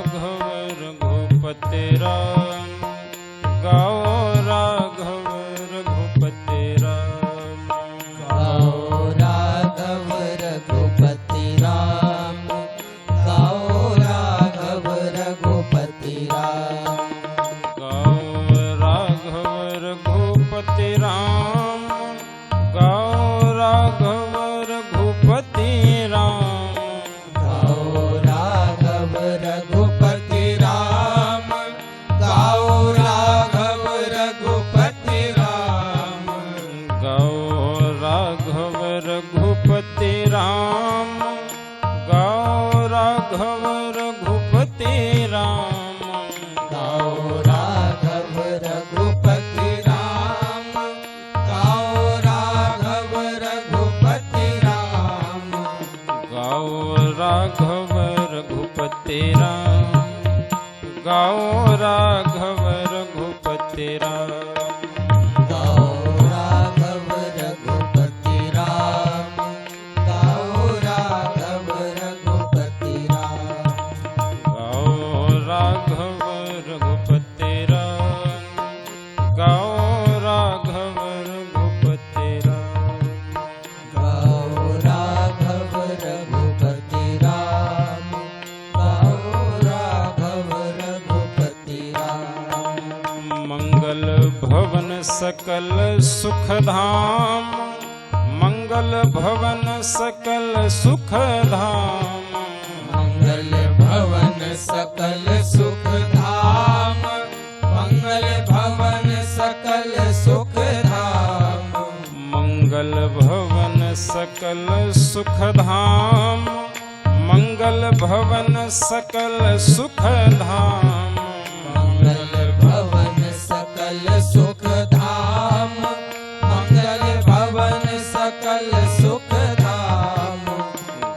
राघव रघुपते सकल सुख धाम, मंगल भवन सकल सुख धाम, मंगल भवन सकल सुख धाम, मंगल भवन सकल सुख धाम, मंगल भवन सकल सुख धाम, मंगल भवन सकल सुख धाम, मंगल भवन सकल सुख धाम, मंगल भवन सकल सुख धाम।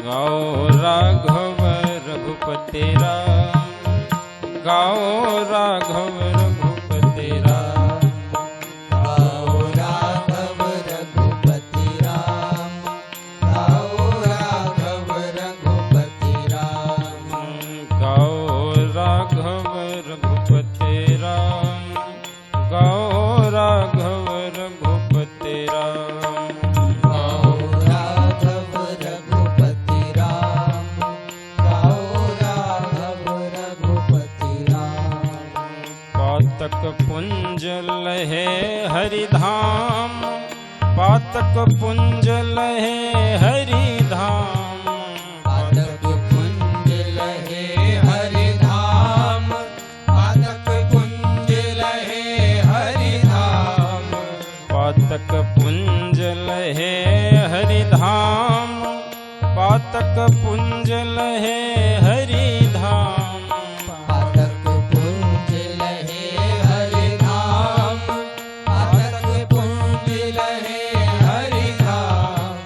गाओ राघव रघुपति राम, गाओ राघव रघुपति राम, गाओ राघव रघुपति राम, गाओ राघव रघुपति राम, गाओ राघव रघुपति राम, गाओ राघव रघुपति राम, गाओ राघव रघुपति राम, गाओ राघव रघुपति राम। पातक पुंज लहे हरिधाम, पातक पुंज लहे हरिधाम, पातक पुंज लहे हरिधाम, पातक पुंज लहे हरिधाम, पातक पुंज लहे हरिधाम, पातक पुंज लहे हरिधाम, पातक पुंज लहे हरिधाम, पातक पुंज लहे हरिधाम।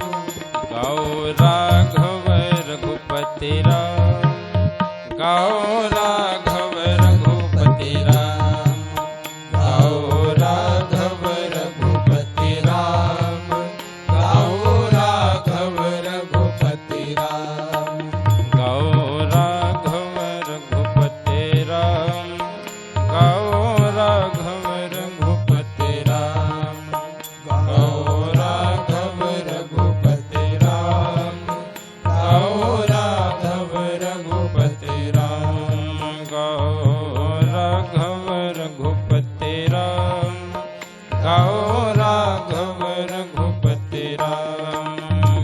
गाओ राघव रघुपति राम, गाओ राघव रघुपति राम, गाओ राघव रघुपति राम, गाओ राघव रघुपति राम, गाओ राघव रघुपति राम, गाओ राघव रघुपति राम, गाओ राघव रघुपति राम, गाओ राघव रघुपति राम, गाओ राघव रघुपति राम, गाओ राघव रघुपति राम,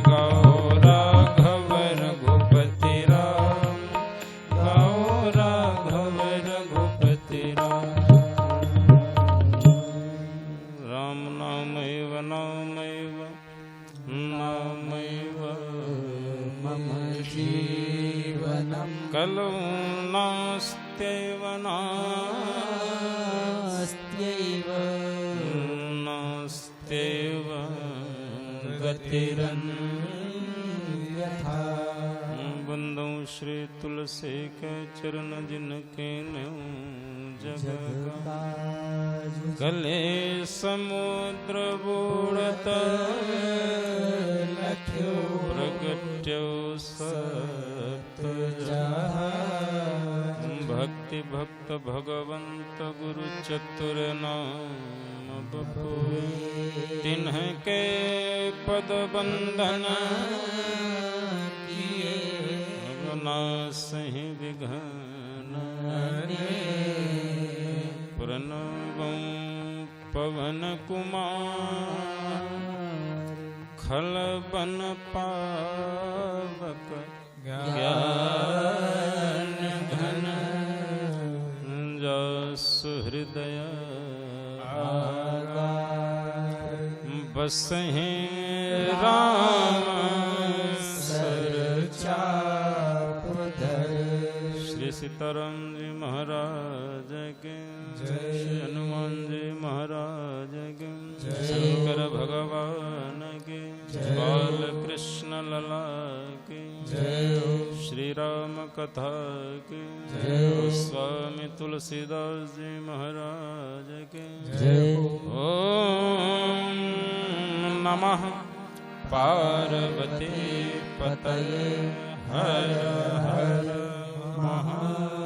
गाओ राघव रघुपति राम, गाओ राघव रघुपति राम। राम नामैव नामैव नामैव मम जीवनं कलौ नास्त्यैव नास्त्यैव नास्त्यैव गतिरन्यथा। बंदौ श्री तुलसी के चरण जिनके न्यू जग जगताज गले समुद्र बूढ़त लख्यो प्रगट्यो सप्त जहाज। भक्ति भक्त भगवंत गुरु चतुर नाम बपुए, तिन्हके पद बंधन किए नासहि विघ्न, प्रणवं पवन कुमार खलबन पावक ज्ञान घन, जसु हृदय बसहि राम सर चापधर। श्री सीताराम जी महाराज के जय। श्री हनुमान जी महाराज के जय। शंकर भगवान के जय। बाल कृष्ण लला के जय। श्री राम कथा के जय। स्वामी तुलसीदास जी महाराज के जय। ओम नमः पार्वती पतये हर हर महादेव।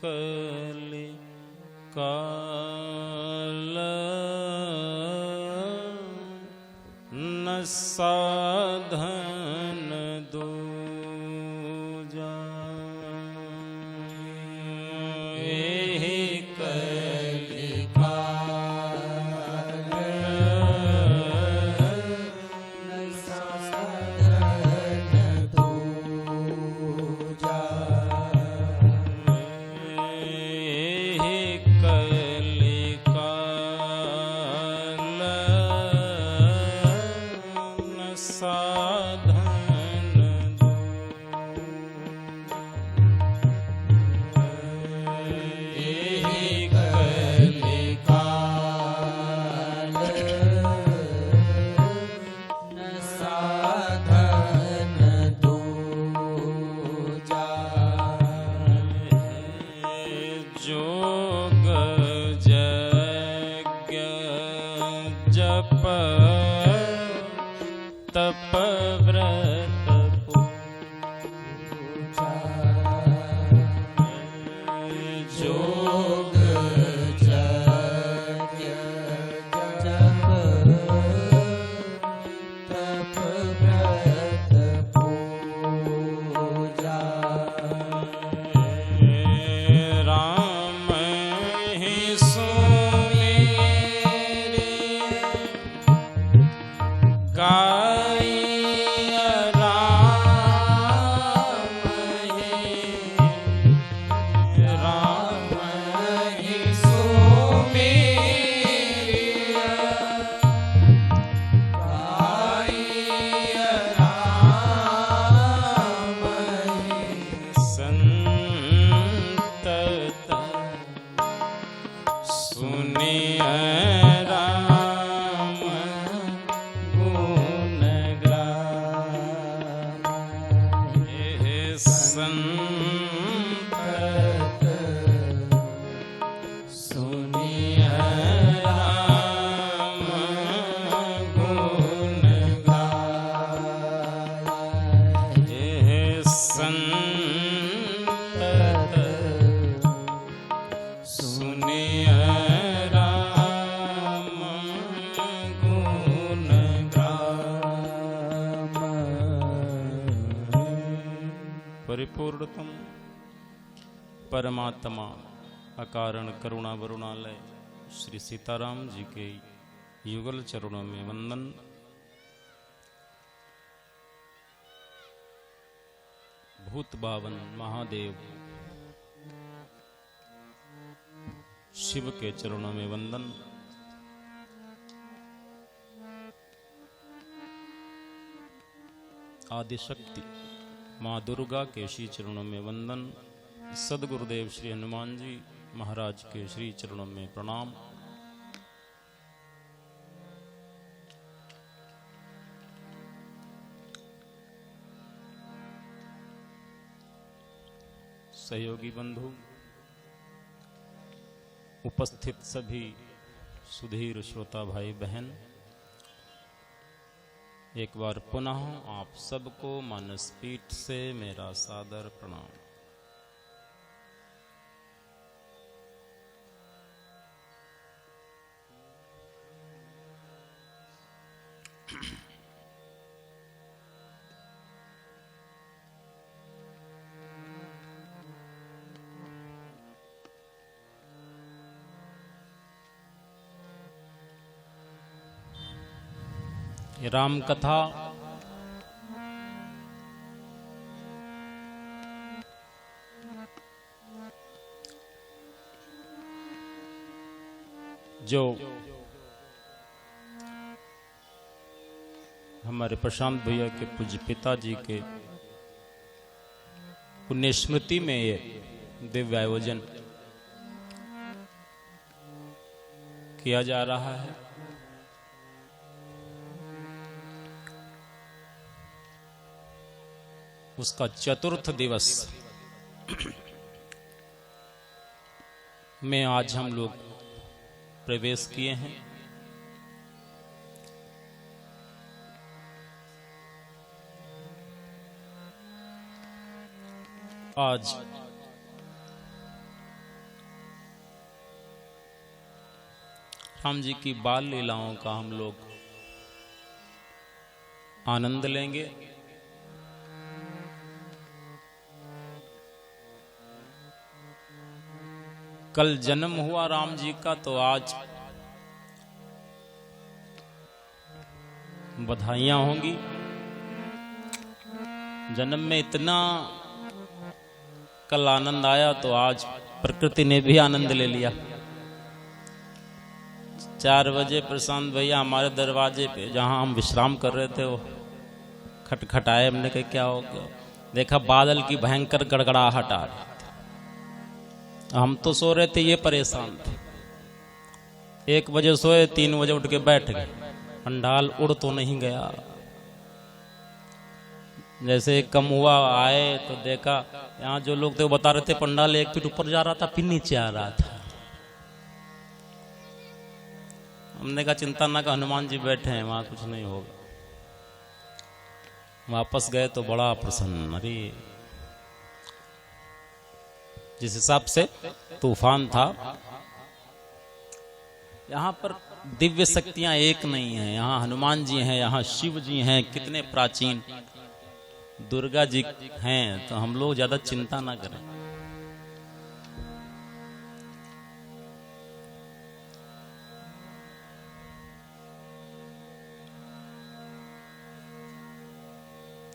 कलि काल न साधन दूजा एहि कलि काल न साधन दूजा एहि कलि काल न साधन एहि कलि काल न साधन दूजा जोग यज्ञ जप तप व्रत पूजा जोग यज्ञ जप तप व्रत पूजा राम ही सुमेरे गाय राम ही सुमेरे संतत सुनिय राम गुण गान हे संतत सुनिय राम गुण गान हे संतत सुनिय राम गुण गान परिपूर्णतम परमात्मा अकारण करुणा वरुणालय श्री सीताराम जी के युगल चरणों में वंदन। भूत बावन महादेव शिव के चरणों में वंदन। आदिशक्ति माँ दुर्गा के श्री चरणों में वंदन। सदगुरुदेव श्री हनुमान जी महाराज के श्री चरणों में प्रणाम। सहयोगी बंधु, उपस्थित सभी सुधीर श्रोता भाई बहन, एक बार पुनः आप सबको मानस पीठ से मेरा सादर प्रणाम। ये राम कथा जो हमारे प्रशांत भैया के पूज्य पिताजी के पुण्य स्मृति में ये दिव्य आयोजन किया जा रहा है। उसका चतुर्थ दिवस में आज हम लोग प्रवेश किए हैं। आज राम जी की बाल लीलाओं का हम लोग आनंद लेंगे। कल जन्म हुआ राम जी का, तो आज बधाइयां होंगी। जन्म में इतना कल आनंद आया, तो आज प्रकृति ने भी आनंद ले लिया। 4 बजे प्रशांत भैया हमारे दरवाजे पे, जहां हम विश्राम कर रहे थे, वो खटखटाए। हमने कहा क्या हो गया? देखा बादल की भयंकर गड़गड़ाहट आ रही थी। हम तो सो रहे थे, ये परेशान थे। 1 बजे सोए, 3 बजे उठ के बैठ गए। पंडाल उड़ तो नहीं गया। जैसे कम हुआ, आए तो देखा यहाँ जो लोग थे वो बता रहे थे पंडाल 1 फीट ऊपर जा रहा था, फिर नीचे आ रहा था। हमने कहा चिंता ना कर, हनुमान जी बैठे हैं, वहां कुछ नहीं होगा। वापस गए तो बड़ा प्रसन्न। अरे जिस हिसाब से तूफान था, यहाँ पर दिव्य शक्तियां एक नहीं है। यहाँ हनुमान जी हैं, यहाँ शिव जी हैं, कितने प्राचीन, दुर्गा जी हैं। तो हम लोग ज्यादा चिंता ना करें।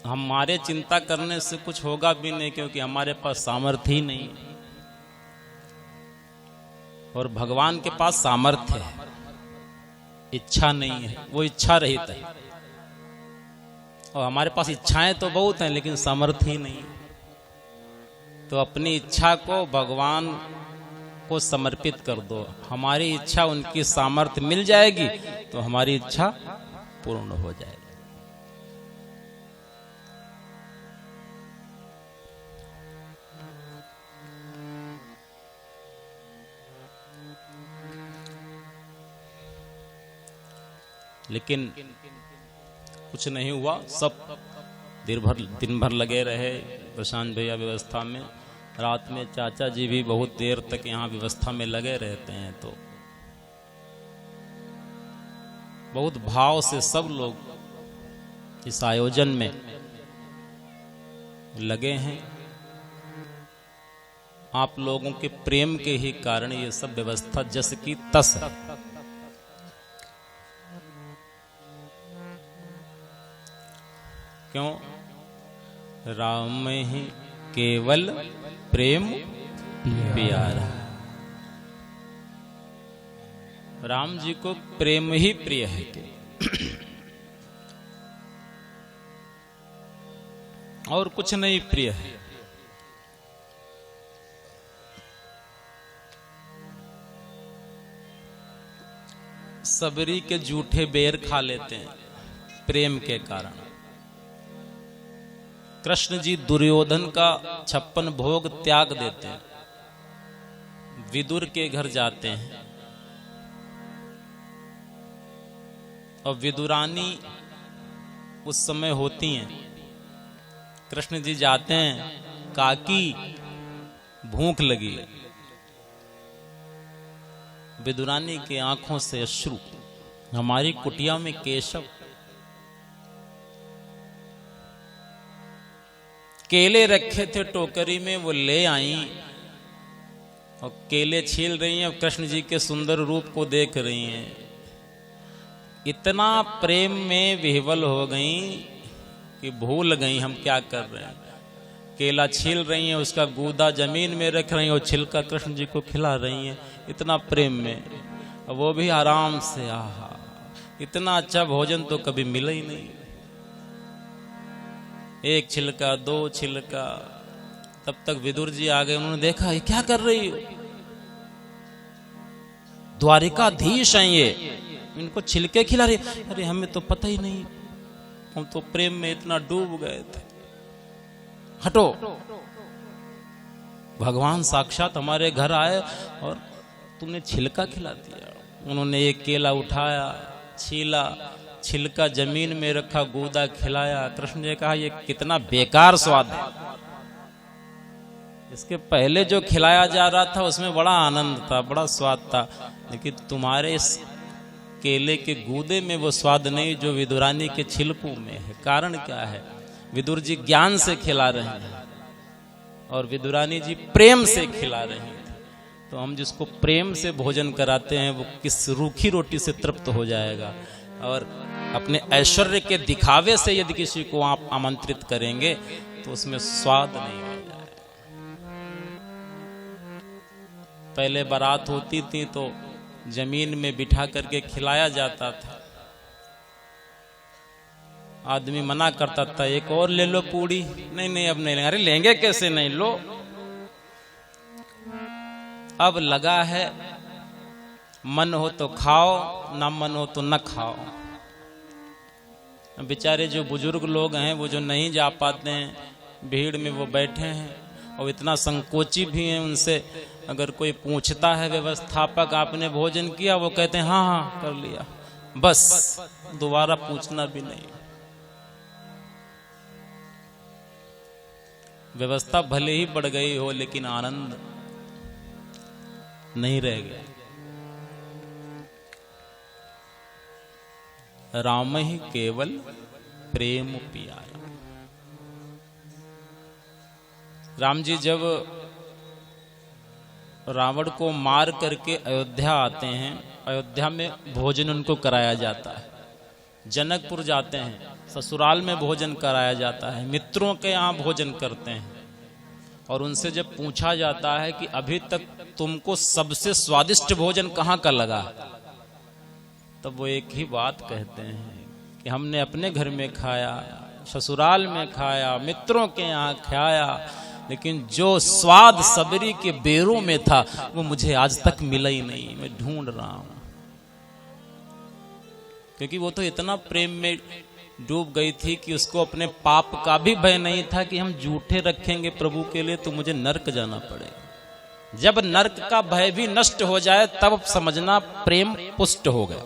हमारे चिंता करने से कुछ होगा भी नहीं, क्योंकि हमारे पास सामर्थ्य ही नहीं है। और भगवान के पास सामर्थ्य है, इच्छा नहीं है। वो इच्छा रहित है। और हमारे पास इच्छाएं तो बहुत हैं, लेकिन सामर्थ्य ही नहीं। तो अपनी इच्छा को भगवान को समर्पित कर दो। हमारी इच्छा उनकी सामर्थ्य मिल जाएगी, तो हमारी इच्छा पूर्ण हो जाएगी। लेकिन कुछ नहीं हुआ। सब दिन भर लगे रहे प्रशांत भैया व्यवस्था में। रात में चाचा जी भी बहुत देर तक यहाँ व्यवस्था में लगे रहते हैं। तो बहुत भाव से सब लोग इस आयोजन में लगे हैं। आप लोगों के प्रेम के ही कारण ये सब व्यवस्था जस की तस है। क्यों? राम ही केवल प्रेम प्यारा। राम जी को प्रेम ही प्रिय है। और कुछ नहीं प्रिय है। सबरी के जूठे बेर खा लेते हैं प्रेम के कारण। कृष्ण जी दुर्योधन का 56 भोग त्याग देते हैं, विदुर के घर जाते हैं। और विदुरानी उस समय होती हैं। कृष्ण जी जाते हैं, काकी भूख लगी। विदुरानी की आंखों से अश्रु। हमारी कुटिया में केशव केले रखे थे टोकरी में, वो ले आई और केले छील रही हैं। और कृष्ण जी के सुंदर रूप को देख रही हैं। इतना प्रेम में विह्वल हो गई कि भूल गई हम क्या कर रहे हैं। केला छील रही हैं, उसका गूदा जमीन में रख रही हैं और छिलका कृष्ण जी को खिला रही हैं। इतना प्रेम में, और वो भी आराम से। आहा, इतना अच्छा भोजन तो कभी मिला ही नहीं। 1 छिलका, 2 छिलका। तब तक विदुर जी आ गए। उन्होंने देखा ये क्या कर रही हो? द्वारिकाधीश हैं ये, इनको छिलके खिला रही। अरे हमें तो पता ही नहीं, हम तो प्रेम में इतना डूब गए थे। हटो। भगवान साक्षात हमारे घर आए और तुमने छिलका खिला दिया। उन्होंने एक केला उठाया, छीला, छिलका जमीन में रखा, गूदा खिलाया। कृष्ण ने कहा ये कितना बेकार स्वाद है। इसके पहले जो खिलाया जा रहा था उसमें बड़ा आनंद था, बड़ा स्वाद था। लेकिन तुम्हारे इस केले के गूदे में वो स्वाद नहीं जो विदुरानी के छिलकों में है। कारण क्या है? विदुर जी ज्ञान से खिला रहे हैं और विदुरानी जी प्रेम से खिला रहे हैं। तो हम जिसको प्रेम से भोजन कराते हैं वो किस रूखी रोटी से तृप्त हो जाएगा। और अपने ऐश्वर्य के दिखावे से यदि किसी को आप आमंत्रित करेंगे तो उसमें स्वाद नहीं आ जाएगा। पहले बारात होती थी तो जमीन में बिठा करके खिलाया जाता था। आदमी मना करता था, एक और ले लो पूड़ी। नहीं नहीं अब नहीं लेंगे। अरे लेंगे कैसे नहीं, लो। अब लगा है मन हो तो खाओ, ना मन हो तो न खाओ। बेचारे जो बुजुर्ग लोग हैं वो जो नहीं जा पाते हैं, भीड़ में वो बैठे हैं और इतना संकोची भी हैं। उनसे अगर कोई पूछता है व्यवस्थापक आपने भोजन किया, वो कहते हैं हाँ हाँ कर लिया, बस दोबारा पूछना भी नहीं। व्यवस्था भले ही बढ़ गई हो लेकिन आनंद नहीं रह गया। राम ही केवल प्रेम पियारा। राम जी जब रावण को मार करके अयोध्या आते हैं, अयोध्या में भोजन उनको कराया जाता है। जनकपुर जाते हैं, ससुराल में भोजन कराया जाता है, मित्रों के यहाँ भोजन करते हैं। और उनसे जब पूछा जाता है कि अभी तक तुमको सबसे स्वादिष्ट भोजन कहाँ का लगा, तब वो एक ही बात कहते हैं कि हमने अपने घर में खाया, ससुराल में खाया, मित्रों के यहाँ खाया, लेकिन जो स्वाद सबरी के बेरों में था वो मुझे आज तक मिला ही नहीं। मैं ढूंढ रहा हूं। क्योंकि वो तो इतना प्रेम में डूब गई थी कि उसको अपने पाप का भी भय नहीं था कि हम जूठे रखेंगे प्रभु के लिए तो मुझे नरक जाना पड़ेगा। जब नरक का भय भी नष्ट हो जाए तब समझना प्रेम पुष्ट हो गया।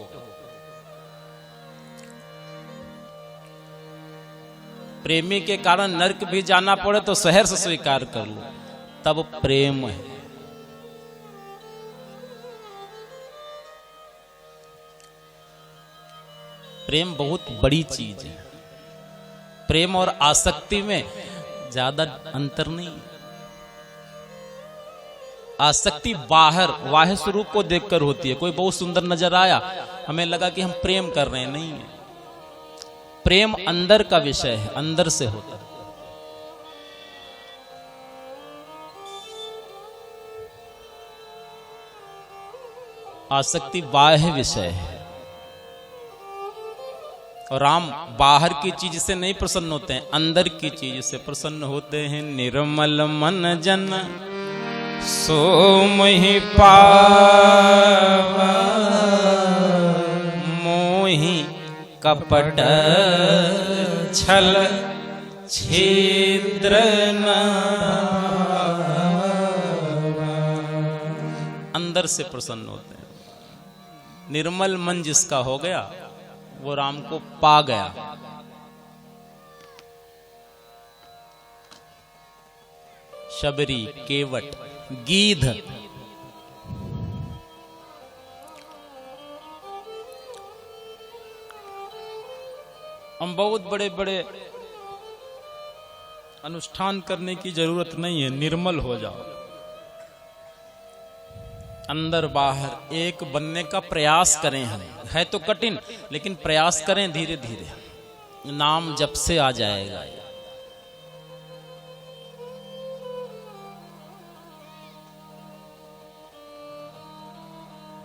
प्रेमी के कारण नरक भी जाना पड़े तो सहर्ष स्वीकार कर लो, तब प्रेम है। प्रेम बहुत बड़ी चीज है। प्रेम और आसक्ति में ज्यादा अंतर नहीं। आसक्ति बाह्य स्वरूप को देखकर होती है। कोई बहुत सुंदर नजर आया, हमें लगा कि हम प्रेम कर रहे हैं, नहीं है। प्रेम अंदर का विषय है, अंदर से होता है। आसक्ति बाह्य विषय है और राम बाहर की चीज से नहीं प्रसन्न होते हैं, अंदर की चीज से प्रसन्न होते हैं। निर्मल मन जन सो मोहि पावा, मोहि कपट छल छिद्र न। अंदर से प्रसन्न होते हैं। निर्मल मन जिसका हो गया वो राम को पा गया। शबरी, केवट, गीध, हम बहुत बड़े बड़े अनुष्ठान करने की जरूरत नहीं है। निर्मल हो जाओ, अंदर बाहर एक बनने का प्रयास करें। हम है तो कठिन, लेकिन प्रयास करें धीरे धीरे। नाम जब से आ जाएगा।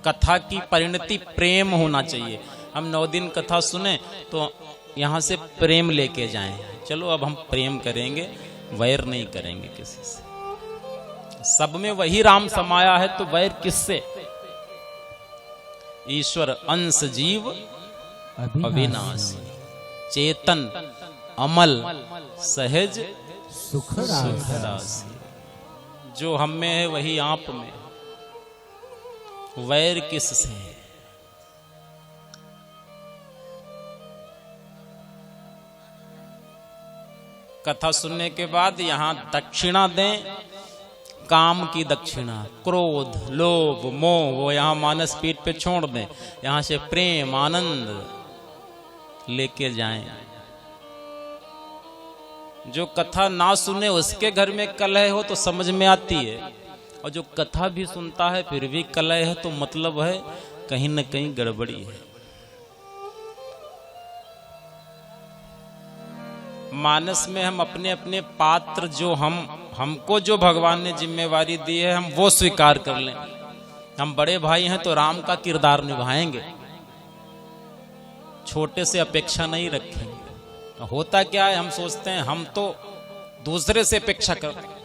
कथा की परिणति प्रेम होना चाहिए। हम 9 दिन कथा सुने तो यहां से प्रेम लेके जाएं। चलो अब हम प्रेम करेंगे, वैर नहीं करेंगे किसी से। सब में वही राम समाया है तो वैर किससे? ईश्वर अंश जीव अविनाशी, चेतन अमल सहज सुख राशि। जो हम में है वही आप में। वैर किससे है? कथा सुनने के बाद यहां दक्षिणा दें, काम की दक्षिणा, क्रोध, लोभ, मोह वो यहाँ मानस पीठ पे छोड़ दें, यहाँ से प्रेम, आनंद लेके जाएं। जो कथा ना सुने उसके घर में कलह हो तो समझ में आती है, और जो कथा भी सुनता है फिर भी कलह है तो मतलब है कहीं न कहीं गड़बड़ी है। मानस में हम अपने अपने पात्र जो हमको जो भगवान ने जिम्मेवारी दी है हम वो स्वीकार कर लें। हम बड़े भाई हैं तो राम का किरदार निभाएंगे, छोटे से अपेक्षा नहीं रखेंगे। होता क्या है, हम सोचते हैं हम तो दूसरे से अपेक्षा करते हैं।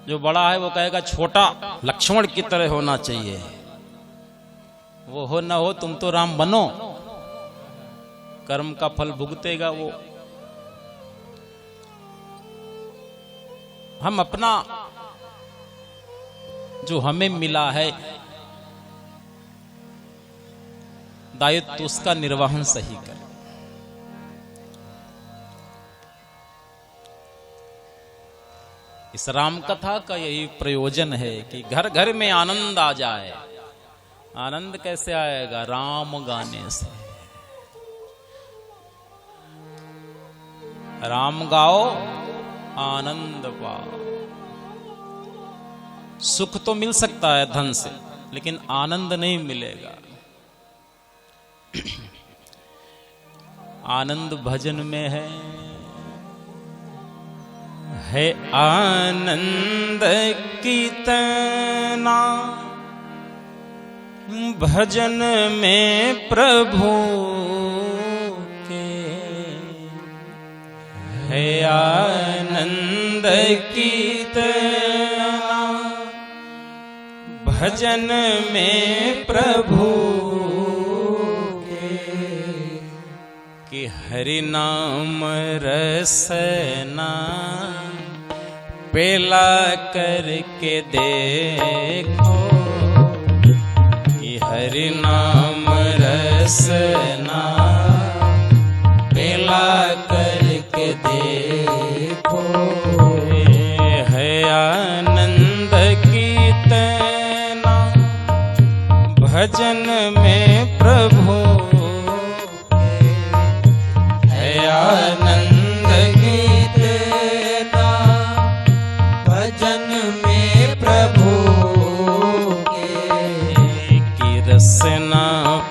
जो बड़ा है वो कहेगा छोटा लक्ष्मण की तरह होना चाहिए, वो हो ना हो तुम तो राम बनो, कर्म का फल भुगतेगा वो। हम अपना जो हमें मिला है दायित्व उसका निर्वहन सही करें। इस राम कथा का यही प्रयोजन है कि घर घर में आनंद आ जाए। आनंद कैसे आएगा? राम गाने से। राम गाओ आनंद पाओ। सुख तो मिल सकता है धन से, लेकिन आनंद नहीं मिलेगा। आनंद भजन में है आनंद कीर्तना भजन में प्रभु के, है आनंद कीर्तना भजन में प्रभु कि हरि नाम रसना पेला करके देखो, कि हरि नाम रसना पेला करके देखो। है आनंद कीर्तना भजन में प्रभु, आनंद कीर्तना भजन में प्रभु के, की रसना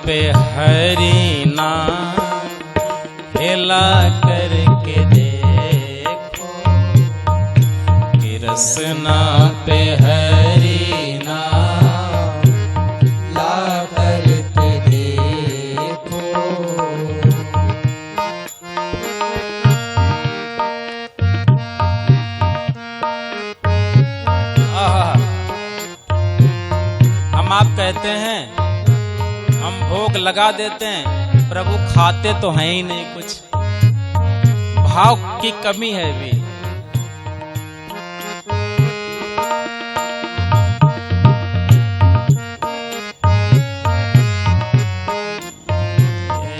पे हरि नाम हेला करके देखो, की रसना पे हरि नाम ला करके देखो। हम आप कहते हैं, हम भोग लगा देते हैं, प्रभु खाते तो हैं ही नहीं, कुछ भाव की कमी है भी।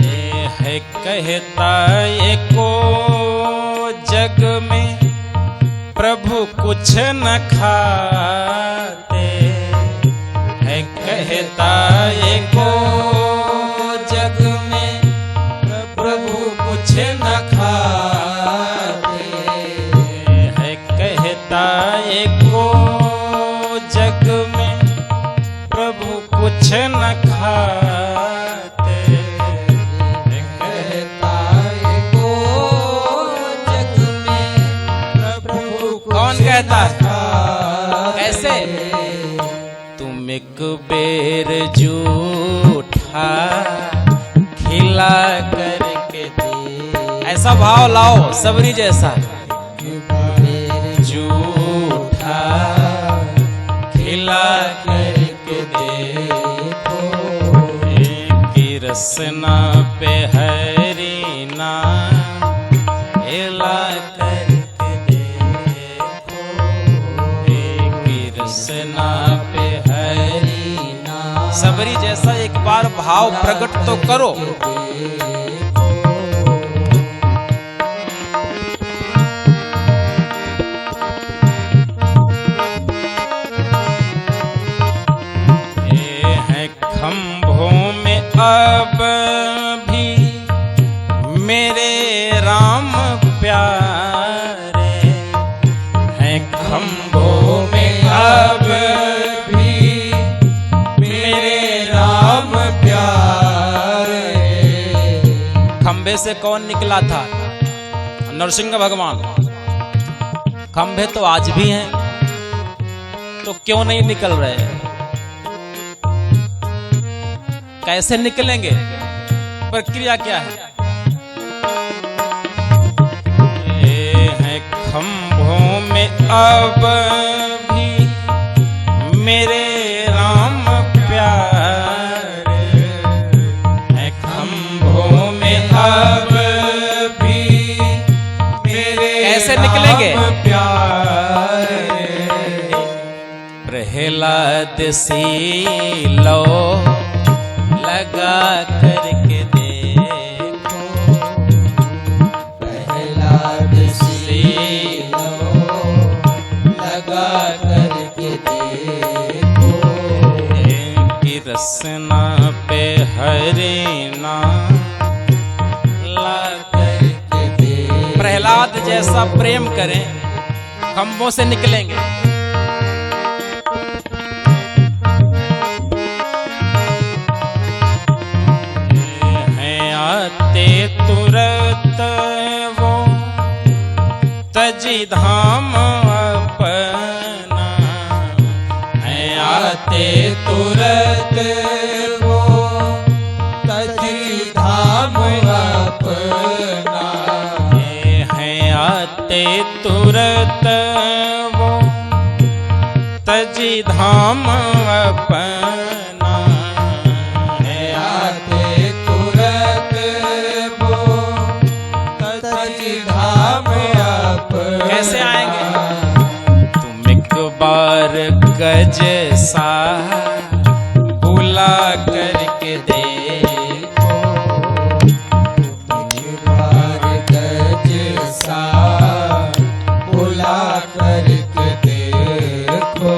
ये है कहता एको जग में प्रभु कुछ न खाते, है कहता एको जग में प्रभु कुछ न खाते, है कहता एको जग में प्रभु कुछ न खाते, है कहता एको जग में प्रभु कौन कहता है? कैसे? तुम एक बेर जूठा खिला करके दे, ऐसा भाव लाओ सबरी जैसा। जूठा खिला करके देखो, की रसना पे हरि नाम हेला करके देखो, की रसना पे हरि नाम। सबरी जैसा एक बार भाव प्रकट तो करो। खंभे से कौन निकला था? नरसिंह भगवान। खंभे तो आज भी हैं, तो क्यों नहीं निकल रहे? कैसे निकलेंगे? प्रक्रिया क्या है? ये है खंभों में अब भी मेरे राम प्यारे, है खंभों में अब भी मेरे कैसे निकलेंगे? प्यारे प्रहलाद सी लो लगा करके देखो, प्रहलाद सी लगा करके देखो, की रसना पे हरिना ला करके देखो। प्रहलाद जैसा प्रेम करें, खंभों से निकलेंगे। तुरत वो तजी धाम अपना, है आते तुरत वो तजी धाम अपना, है आते तुरत वो तजी धाम अपना, है आते तुरत वो तजी धाम अपना। कैसे आएंगे? तुम एक बार गज सा बुला करके देखो, एक बार गज सा बुला करके देखो,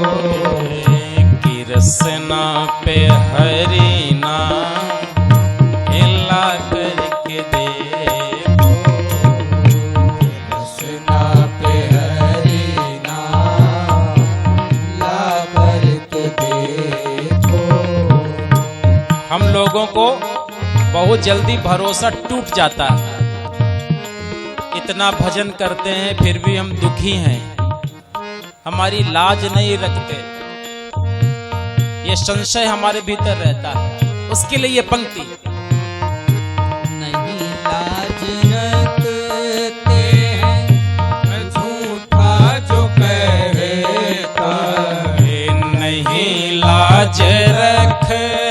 कि रसना पे हरिना हिला करके देखो, रसना पे हरिना ला करके देखो। हम लोगों को बहुत जल्दी भरोसा टूट जाता है। इतना भजन करते हैं फिर भी हम दुखी हैं, हमारी लाज नहीं रखते, ये संशय हमारे भीतर रहता है। उसके लिए ये पंक्ति, नहीं लाज रखते हैं झूठा जो कहता, नहीं लाज रखते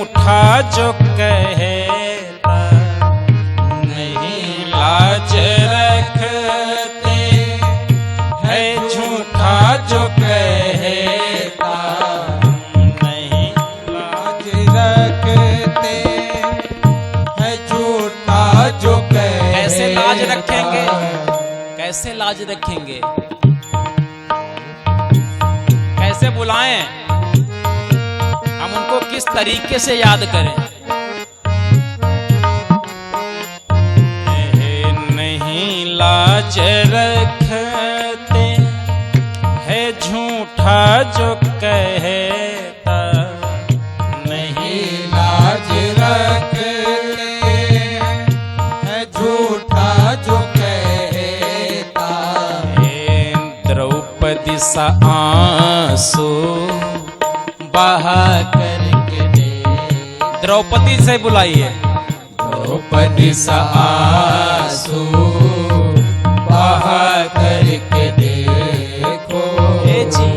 है झूठा जो कहता, नहीं लाज रखते है झूठा जो कहता, नहीं लाज रखते हैं झूठा जो कहता। कैसे लाज रखेंगे? कैसे लाज रखेंगे? कैसे बुलाएं? हम उनको किस तरीके से याद करें? नहीं लाज रखते है झूठा जो कहता, नहीं लाज रखते हैं झूठा जो कहता, द्रौपदी सा आंसू बहा करके दे। द्रौपदी से बुलाइए, द्रौपदी सा आंसू बहा करके देखो, हे जी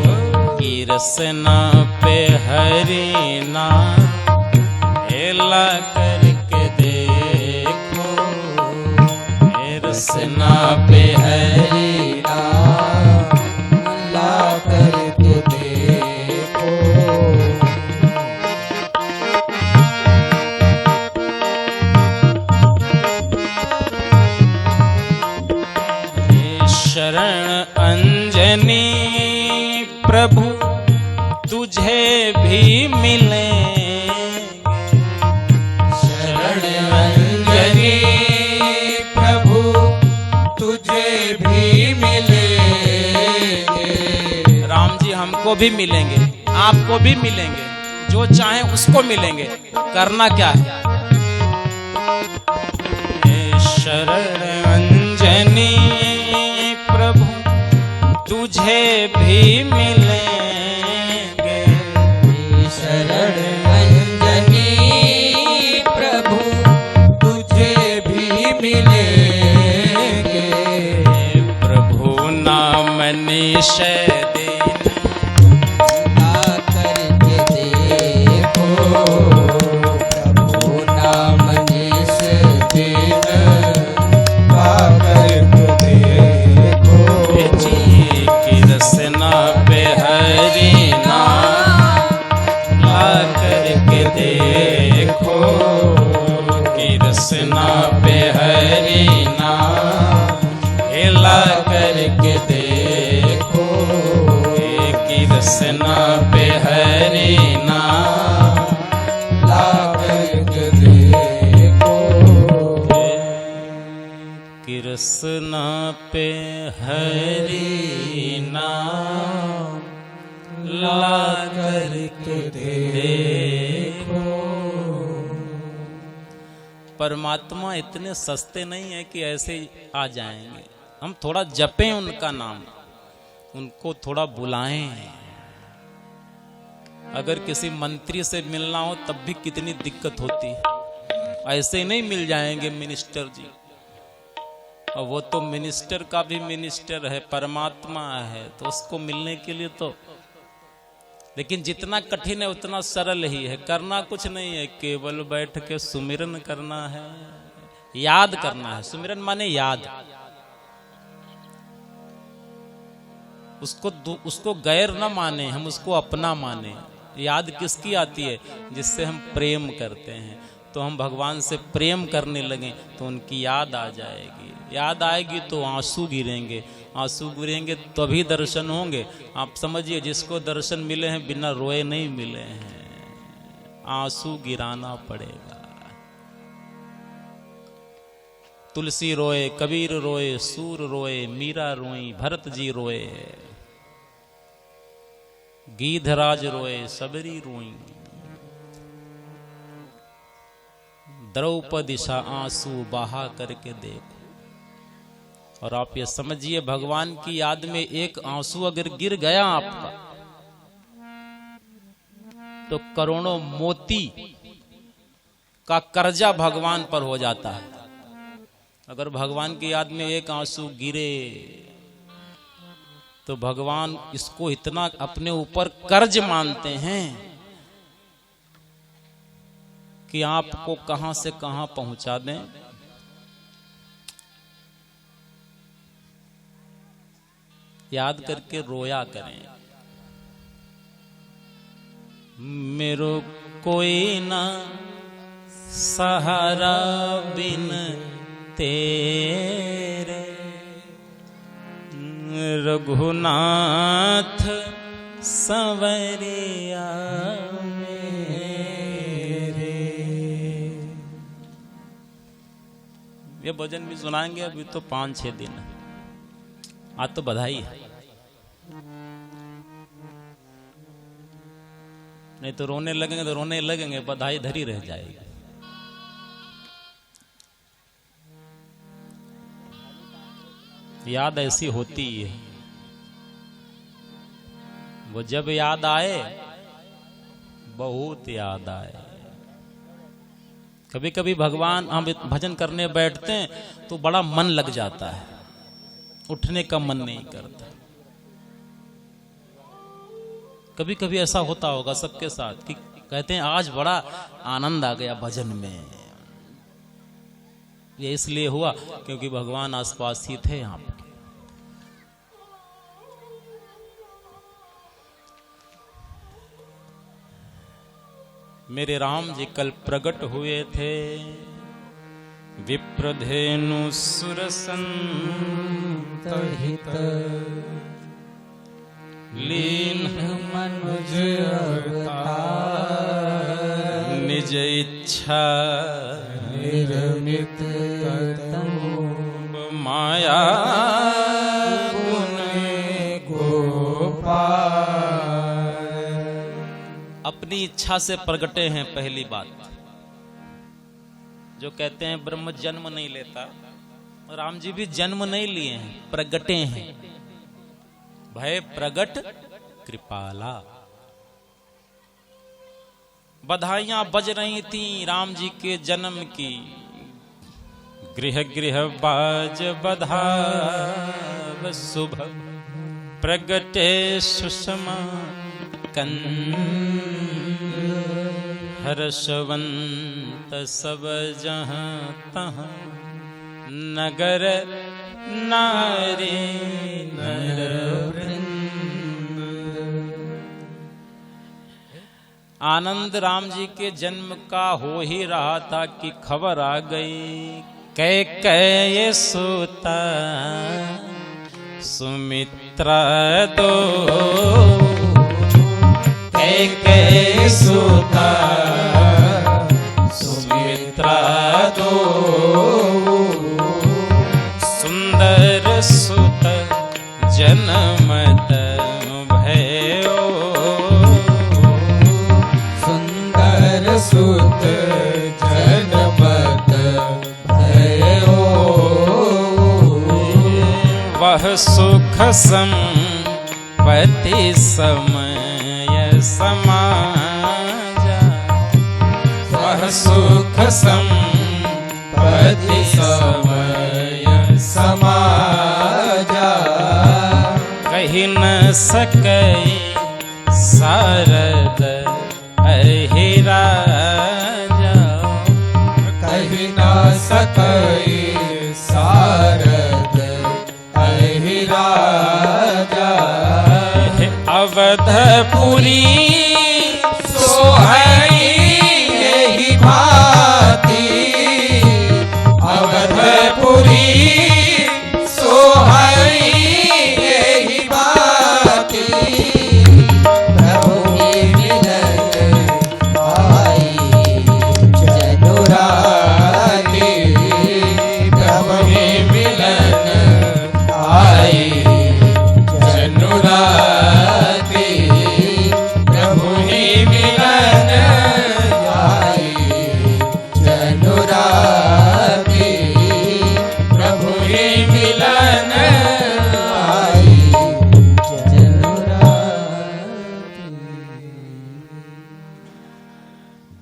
की रसना पे हरिना हिला करके देखो, हे रसना पे हरिना ला करके देखो। शरण अंजनी प्रभु तुझे भी मिले, शरण अंजनी प्रभु तुझे भी मिलेंगे, राम जी हमको भी मिलेंगे, आपको भी मिलेंगे, जो चाहे उसको मिलेंगे। करना क्या है? शरण अंजनी प्रभु तुझे भी मिलेंगे। शरण अंजनी प्रभु तुझे भी मिलेंगे। प्रभु नाम निश्चय कृष्ण पे हरि नाम ला करके देखो। परमात्मा इतने सस्ते नहीं है कि ऐसे ही आ जाएंगे। हम थोड़ा जपें उनका नाम, उनको थोड़ा बुलाएं। अगर किसी मंत्री से मिलना हो तब भी कितनी दिक्कत होती है, ऐसे ही नहीं मिल जाएंगे मिनिस्टर जी। और वो तो मिनिस्टर का भी मिनिस्टर है, परमात्मा है, तो उसको मिलने के लिए तो, लेकिन जितना कठिन है उतना सरल ही है। करना कुछ नहीं है, केवल बैठ के सुमिरन करना है, याद करना है। सुमिरन माने याद। उसको गैर ना माने, हम उसको अपना माने। याद किसकी आती है? जिससे हम प्रेम करते हैं। तो हम भगवान से प्रेम करने लगे तो उनकी याद आ जाएगी। याद आएगी तो आंसू गिरेंगे, आंसू गिरेंगे तभी दर्शन होंगे। आप समझिए, जिसको दर्शन मिले हैं बिना रोए नहीं मिले हैं, आंसू गिराना पड़ेगा। तुलसी रोए, कबीर रोए, सूर रोए, मीरा रोई, भरत जी रोए, गीधराज रोए, सबरी रोई, द्रौपदी सा आंसू बहा करके देखो। और आप ये समझिए, भगवान की याद में एक आंसू अगर गिर गया आपका तो करोड़ों मोती का कर्जा भगवान पर हो जाता है। अगर भगवान की याद में एक आंसू गिरे तो भगवान इसको इतना अपने ऊपर कर्ज मानते हैं कि आपको कहां से कहां पहुंचा दें। याद करके रोया करें। मेरो कोई ना सहारा बिन तेरे, रघुनाथ संवरिया मेरे। ये भजन भी सुनाएंगे। अभी तो 5-6 दिन है, आज तो बधाई है, नहीं तो रोने लगेंगे, बधाई धरी रह जाएगी। याद ऐसी होती है, वो जब याद आए, बहुत याद आए। कभी कभी भगवान, हम भजन करने बैठते हैं तो बड़ा मन लग जाता है, उठने का मन नहीं करता। कभी कभी ऐसा होता होगा सबके साथ कि कहते हैं आज बड़ा आनंद आ गया भजन में। ये इसलिए हुआ क्योंकि भगवान आसपास ही थे यहाँ पे। मेरे राम जी कल प्रकट हुए थे, विप्रधेनु सुरसंतहित लीन मनुज अवतार, निज इच्छा निर्मित माया गुण गोपाल। अपनी इच्छा से प्रगटे हैं। पहली बात, जो कहते हैं ब्रह्म जन्म नहीं लेता, राम जी भी जन्म नहीं लिए हैं, प्रगटे हैं। भय प्रगट कृपाला। बधाइयां बज रही थी राम जी के जन्म की, गृह गृह बाज बधाव शुभ, प्रगटे सुषमा हर्षवंत सब जहाँ तहाँ, नगर नारी नर वृंद। आनंद राम जी के जन्म का हो ही रहा था कि खबर आ गई, कैकेयी सुता सुमित्रा दो, कैकेयी सुता सुमित्रा दो, सुंदर सुत जनमत भयो, सुंदर सुत जनमत भयो, वह सुख संपत्ति समय समाजा, वह सुख संपत्ति समय समाजा, कही न सके शारद अहि राजा, कही न सके शारद अहि राजा, अवधपुरी सोहई यही भांति, अवधपुरी सोहई यही भांति, प्रभु ही मिलन आई जनुराती, प्रभु ही मिलन आई जनुराती, प्रभु ही मिलन आई जनुराती, प्रभु ही मिलन आई जनुराती।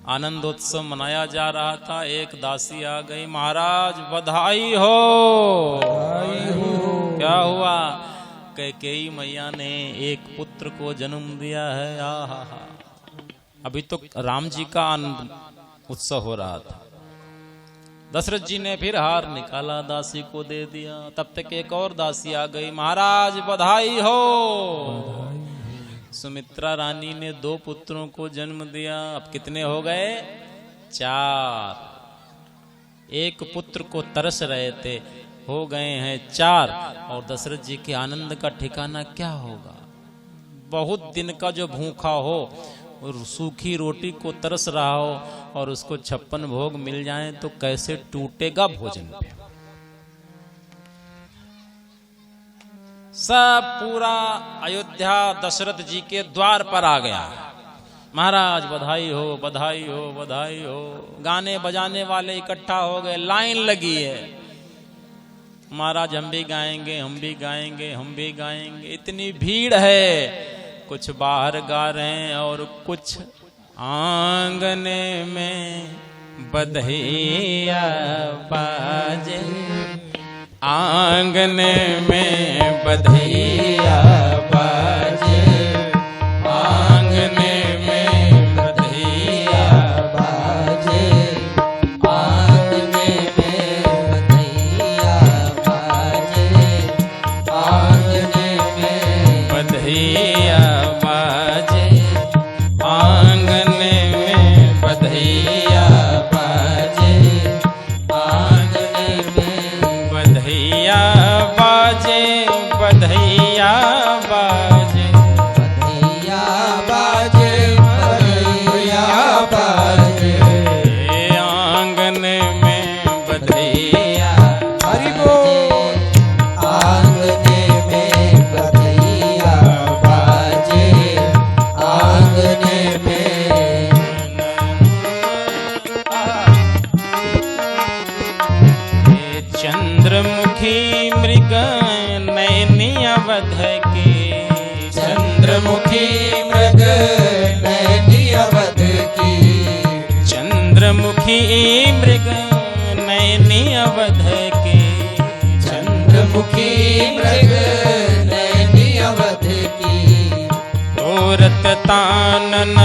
आनंदोत्सव मनाया जा रहा था। एक दासी आ गई, महाराज बधाई हो। क्या हुआ? कैकेयी मैया ने एक पुत्र को जन्म दिया है। आहा, अभी तो राम जी का आनंद उत्सव हो रहा था। दशरथ जी ने फिर हार निकाला, दासी को दे दिया। तब तक एक और दासी आ गई, महाराज बधाई हो। सुमित्रा रानी ने 2 पुत्रों को जन्म दिया। अब कितने हो गए? 4। एक पुत्र को तरस रहे थे, हो गए हैं 4। और दशरथ जी के आनंद का ठिकाना क्या होगा? बहुत दिन का जो भूखा हो और सूखी रोटी को तरस रहा हो और उसको 56 भोग मिल जाएं तो कैसे टूटेगा भोजन पे। सब पूरा अयोध्या दशरथ जी के द्वार पर आ गया। महाराज बधाई हो, बधाई हो, बधाई हो। गाने बजाने वाले इकट्ठा हो गए, लाइन लगी है। महाराज हम भी गाएंगे, हम भी गाएंगे, हम भी गाएंगे। इतनी भीड़ है, कुछ बाहर गा रहे हैं और कुछ आंगने में बधाइयाँ बाजे, आंगने में बधाइयाँ बाजे, आंगने में बधाइयाँ बाजे, आंगने में बधाइयाँ बाजे, आंगने में बधाइयाँ बाजे, आंगने में बधाइयाँ बाजे, आंगने में बधाइयाँ बाजे, बधाइयाँ नैनी अवध के, चंद्रमुखी मृग नैनी अवध की, चंद्रमुखी मृग नैनी अवध के, चंद्रमुखी मृग नैनी अवध की, तोरत तानन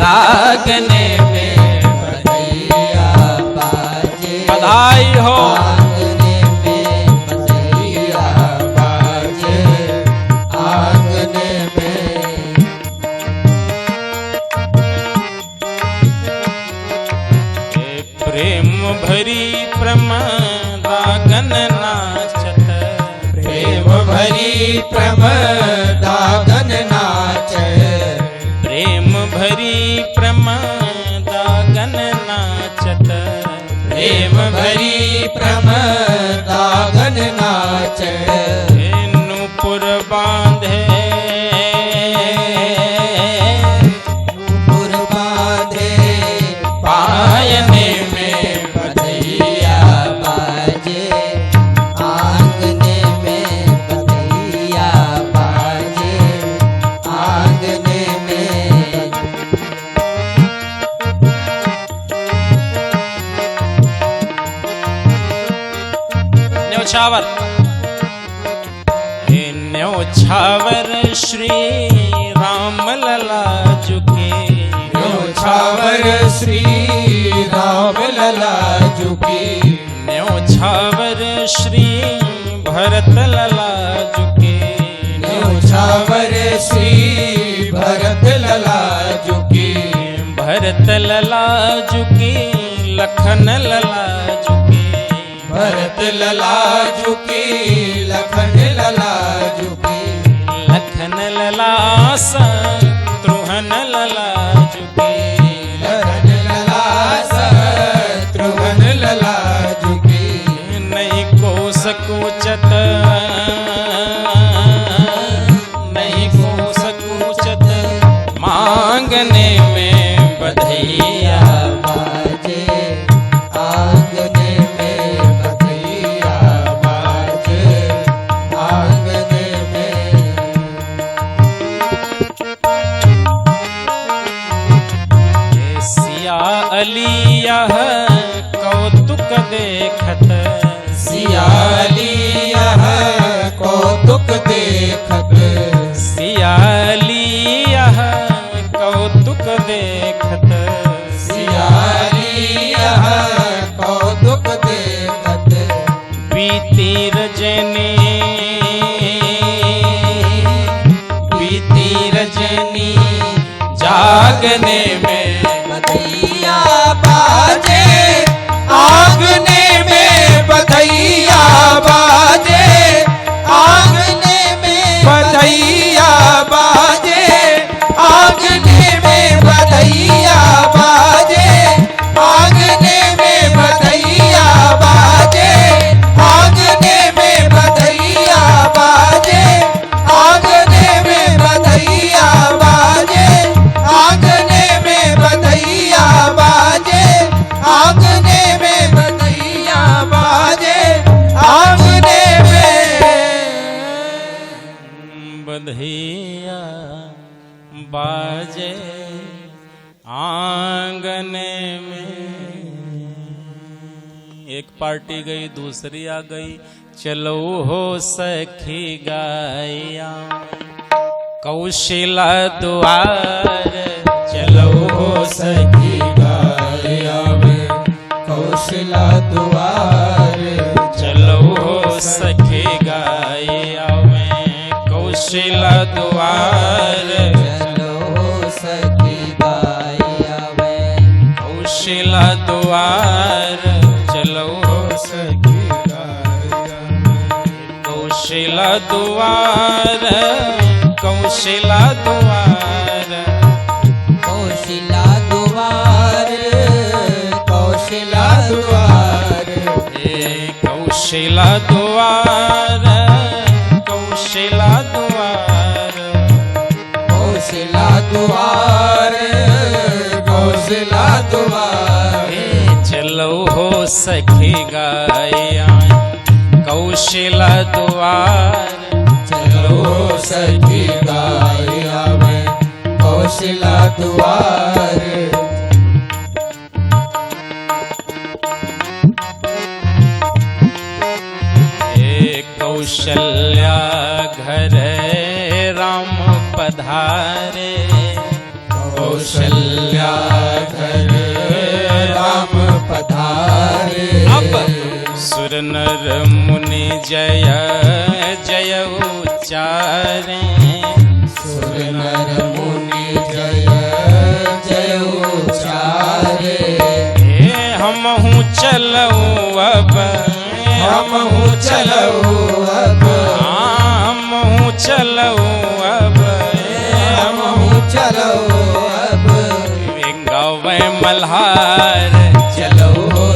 रागने में बधैया बाजे, बधाई हो। आंगने में बधैया बाजे, आंगने में। प्रेम भरी प्रमदागन नाचत, प्रेम भरी प्रमदागन नाच, प्रेम भरी प्रमदागन नाचत, प्रेम भरी प्रमदागन नाच, नूपुर बांधे, नूपुर बांधे पायने में बधैया बाजे, आंगने में बधैया बाजे, आंगने में। न्यौछावर न्यौछावर श्री राम लला झुके, न्यौछावर श्री राम लला झुके, न्यौछावर श्री भरत लला झुके, न्यौछावर श्री भरत लला झुके, भरत लला झुके, लखन लला झुके, भरत लला झुके, लखन लला झुके, लखन लला शत्रुघ्न लला झुके, लखन लला शत्रुघ्न लला झुके, नहीं को सकूचत, नहीं को सकूचत, मांगने में बधैया बाजे, आंगने में बधैया बाजे, आंगने में। सिया अली यह कौतुक देखत, सिया अली यह कौतुक देखत, सिया अली यह कौतुक देखत, सिया अली यह कौतुक देखत, बीती रजनी, बीती रजनी जागने में बधैया बाजे, आंगने में बधैया बाजे, आंगने में बधैया बाजे, आंगने में बधैया बाजे, आंगने में बधैया बाजे, आंगने में बधैया बाजे, आंगने में बधैया बाजे, आंगने में बधैया बाजे, आंगने में बधैया बाजे, आंगने में बधैया बाजे, आंगने में। एक पार्टी गई, दूसरी आ गई, चलो हो सखी गाया, कौशिला द्वार चलो हो सखी गाया में, कौशला द्वार चलो हो सखी गाया में, कौशिला द्वार चलो सखी गाया में, कौशिला द्वार चलो हो सखी गाया में, कौशिला द्वार, कौशिला द्वार, कौशिला द्वार, कौशिला द्वार, कौशिला द्वार, कौशिला द्वार, कौशिला द्वार, कौशिला द्वार, चलो हो सखी गाया कौशला द्वार। चलो सखी गाया मैं कौशला द्वार। कौशल्या घर राम पधारे। कौशल्या घर राम पधारे। अब सुर नर मुनि जय जय उच्चारे। सुर नर मुनि जय जय उच्चारे। हमहु चलऊ अब हमहु चलऊ अब। हमहु चलऊ अब। हमहु चलऊ अब। गावे मल्हार चलो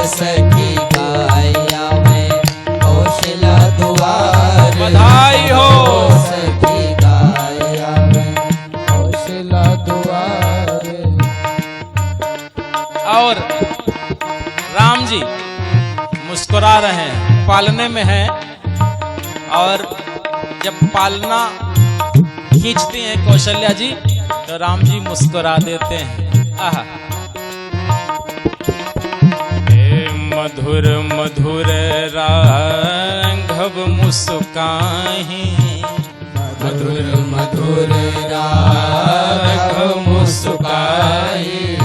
सखी गाया मैं कौशला द्वार। बधाई हो सखी गाया मैं कौशला द्वार। और राम जी मुस्कुरा रहे हैं, पालने में हैं, और जब पालना खींचती हैं कौशल्या जी तो राम जी मुस्कुरा देते हैं। आहा। मधुर मधुर राघव मुस्काही। मधुर मधुर राघव मुस्काई।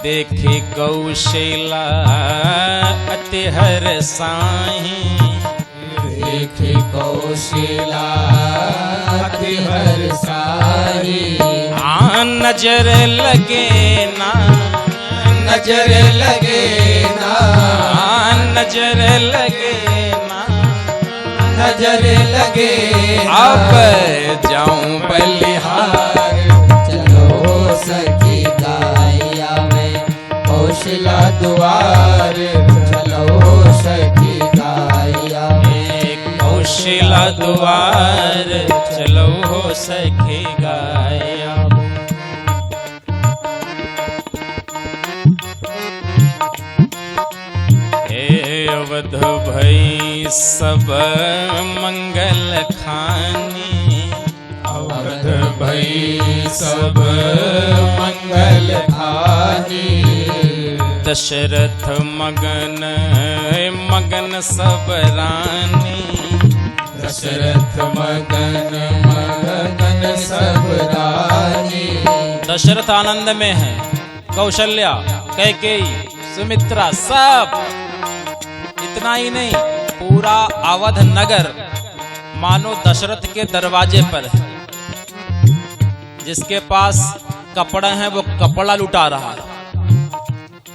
देखी कौशला अति हरसाई। देखी कौशला अति हरसाई। नजर लगे ना। नजर लगे ना। नजर लगे ना। नजर लगे अब जाऊं बलिहार। चलो सखी गाया मैं कौशला द्वार। चलो सखी गाया मैं कौशला द्वार। चलो हो सखी गाया। अवध भई सब मंगल खानी। अवध भई सब मंगल खानी। दशरथ मगन मगन सब रानी। दशरथ मगन मगन सब रानी। दशरथ आनंद में है, कौशल्या कैकेयी सुमित्रा सब। इतना ही नहीं, पूरा अवध नगर मानो दशरथ के दरवाजे पर है। जिसके पास कपड़ा है वो कपड़ा लुटा रहा है,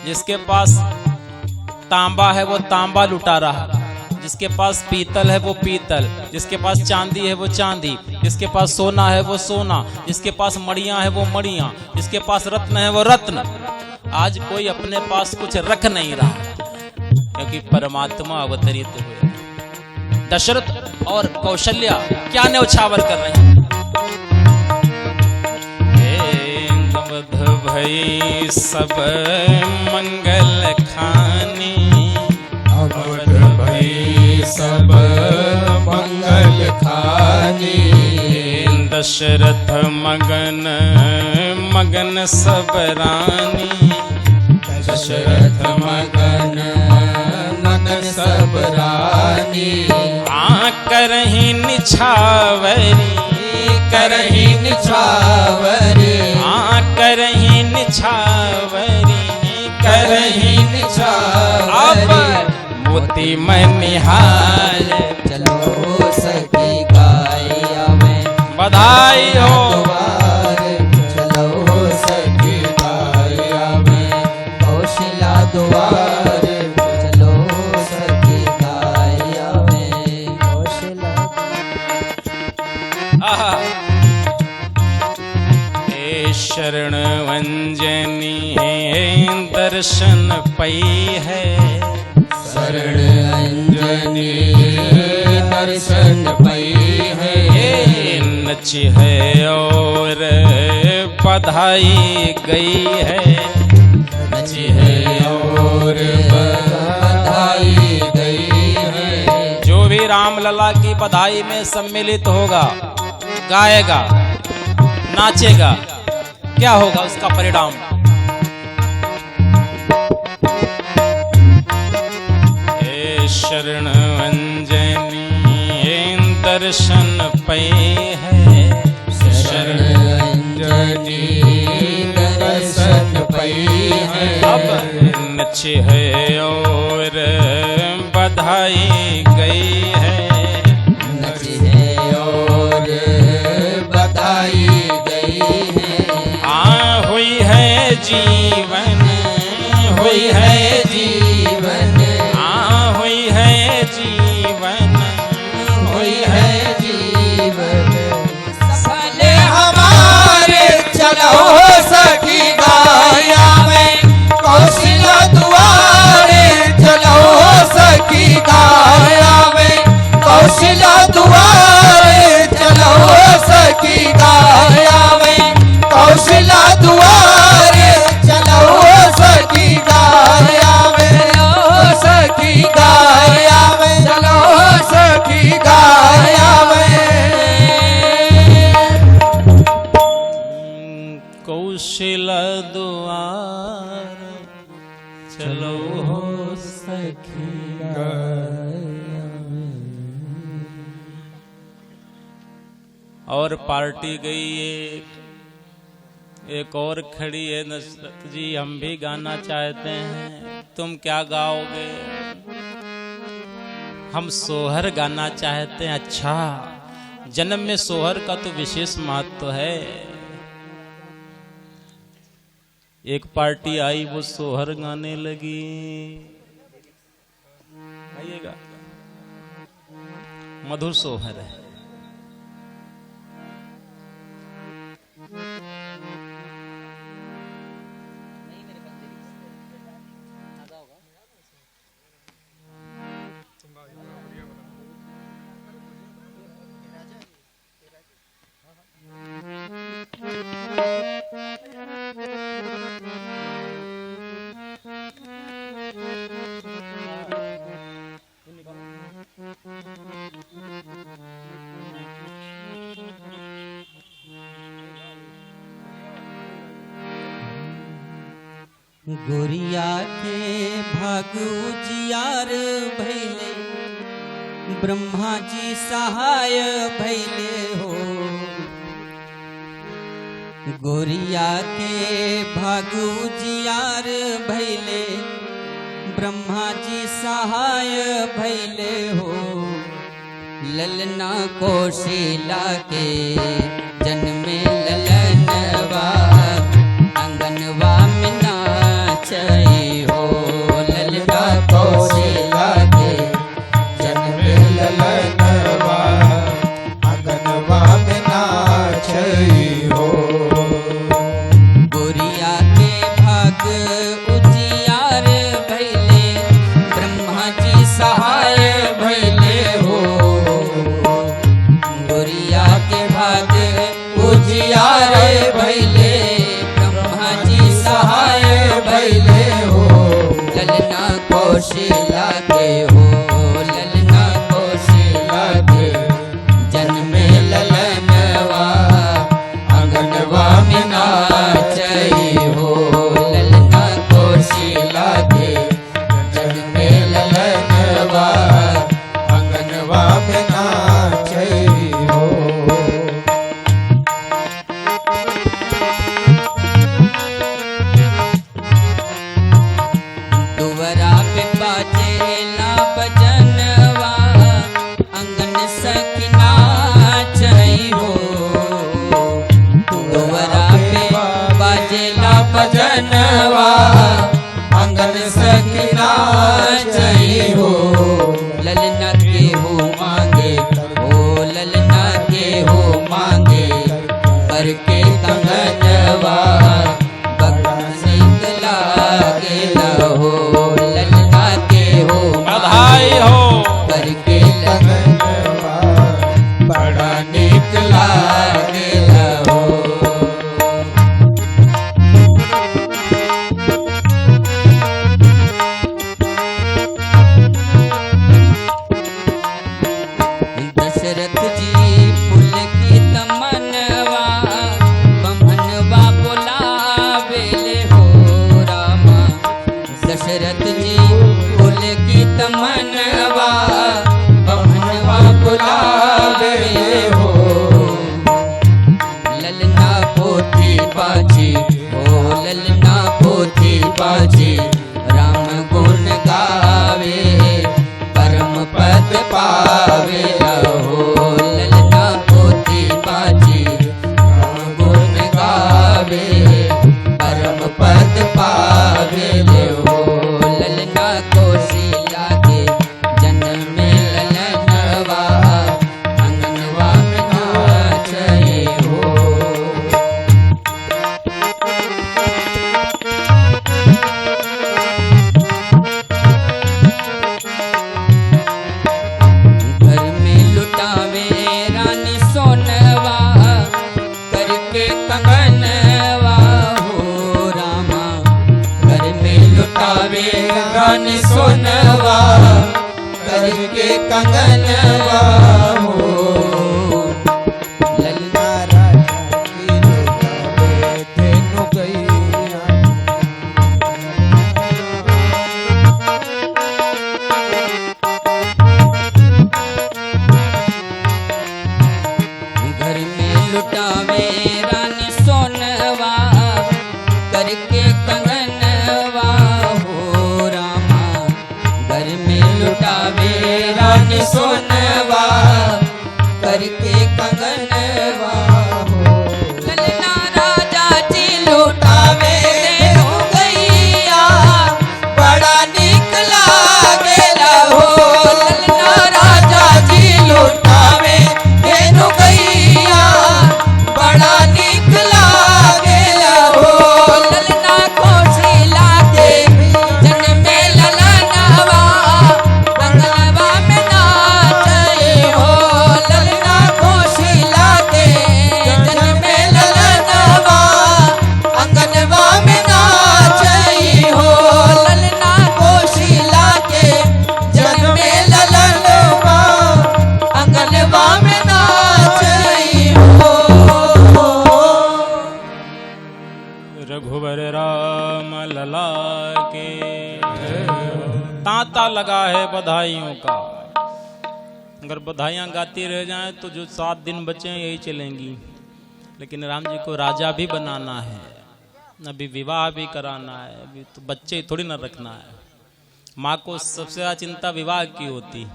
जिसके पास तांबा है वो तांबा लुटा रहा है, जिसके पास पीतल है वो पीतल, जिसके पास चांदी है वो चांदी, जिसके पास सोना है वो सोना, जिसके पास मड़ियां है वो मड़ियां, जिसके पास रत्न है वो रत्न। आज कोई अपने पास कुछ रख नहीं रहा क्योंकि परमात्मा अवतरित हुए। दशरथ और कौशल्या क्या न्यौछावर कर रहे हैं। अवध भई सब मंगल खानी। अवध भई सब मंगल खानी। दशरथ मगन मगन सब रानी। दशरथ मगन मगन सब रानी। करही निछावरी। करही निछावरी। करही निछावरी। करही निछावरी। अब मोती मनिहार। चलो सखी गाया मैं बधाई हो। चलो सखी गाया मैं कौशला द्वार। चलो सखी गाया मैं कौशला। शरण वंजनी दर्शन पई है। शरण अंजनी दर्शन पई है। नची है और बधाई गई है। नची है और लाला की बधाई में सम्मिलित होगा, गाएगा, नाचेगा, क्या होगा उसका परिणाम? ए शरण अंजनी दर्शन पे है, शरण अंजनी दर्शन पे है। अब नचे है और बधाई गई है, नचे है और बधाई गई है। हुई है जीवन, हुई है जीवन, हुई है जीवन, हुई है जीवन। सफल हमारे चलो सखी गाया में, कौशला दुआरे चलो सखी गाया में, कौशला दुआरे चलो सखी गाया में, कौशला दुआरे चलो सखी गाया में, सखी गाया में, चलो सखी गाया में। कौशला दुआर चलो हो सखी और पार्टी गई। एक और खड़ी है, नुसरत जी हम भी गाना चाहते हैं, तुम क्या गाओगे? हम सोहर गाना चाहते हैं। अच्छा, जन्म में सोहर का तो विशेष महत्व है। एक पार्टी आई, वो सोहर गाने लगी। आइएगा, मधुर सोहर है। गुरिया के भाग उजियार भैले, ब्रह्मा जी सहाय भैले हो। गुरिया के भाग उजियार भैले, ब्रह्मा जी सहाय भैले हो। ललना कौशिला के जन्मे ललनवा, अंगनवा में नाचई हो। ललना कौशिला के जन्मे ललनवा, अंगनवा में नाचई हो। गुरिया के भाग उजियार भैले, ब्रह्मा जी सहाय भैले हो। गुरिया के भाग उजियार भैले, ब्रह्मा जी सहाय भैले हो। ललना कौशिला के हो, ललना कौशिला के जन्मे ललनवा, अंगनवा में नाचई हो। ललना कौशिला के जन्मे ललनवा, अंगनवा में नाचई हो। दुवरा पे बाजेला बजनवा, अंगन सखी नाचई हो। दुवरा पे बाजेला बजनवा, अंगन सखी नाचई हो। ललना के हो मांगे, ओ ललना के हो मांगे, करके कंगनवा, बकसिक लागे हो। ललना के हो बधाई हो। करके कंगनवा, बड़ा नीक लागे हो। जी पुलकित मनवा बभनवा बुलावे हो ललना पोथी बाजी हो ललना पोथी बाजी राम गुण गावे परम पद पावे हो ललना पोथी बाजी राम गुण गावे परम पद पावे हो ललना कोशिला के जन्म में ललनवा अंगनवा में नाचे हो घर में लुटावे रानी सोनवा करके कंगनवा हो रामा घर में लुटावे रानी सोनवा करके कंगनवा हो ललना राजा की लुटावे धेनु गैया घर में लुटावे रानी सोनवा करके कंगनवा हो रामा घर में लुटावे रानी सोनवा करके कंगनवा हो ललना राजा जी लुटावे धेनु गैया बड़ा निक लागेला हो ललना राजा जी लुटावे धेनु गैया बड़ा निक लागेला हो ललना कोशिला के जन्मे ललनवा अंगनवा में नाचे हो ललना कोशिला के जन्मे ललनवा अंगनवा में नाचे हो ललना कोशिला के जन्मे ललनवा अंगनवा में नाचे हो रघुवर राम लला के तांता लगा है बधाइयों का। अगर बधाइयाँ गाती रह जाएं तो जो 7 दिन बचे हैं यही चलेंगी, लेकिन राम जी को राजा भी बनाना है, अभी विवाह भी कराना है, अभी तो बच्चे थोड़ी ना रखना है। माँ को सबसे ज्यादा चिंता विवाह की होती।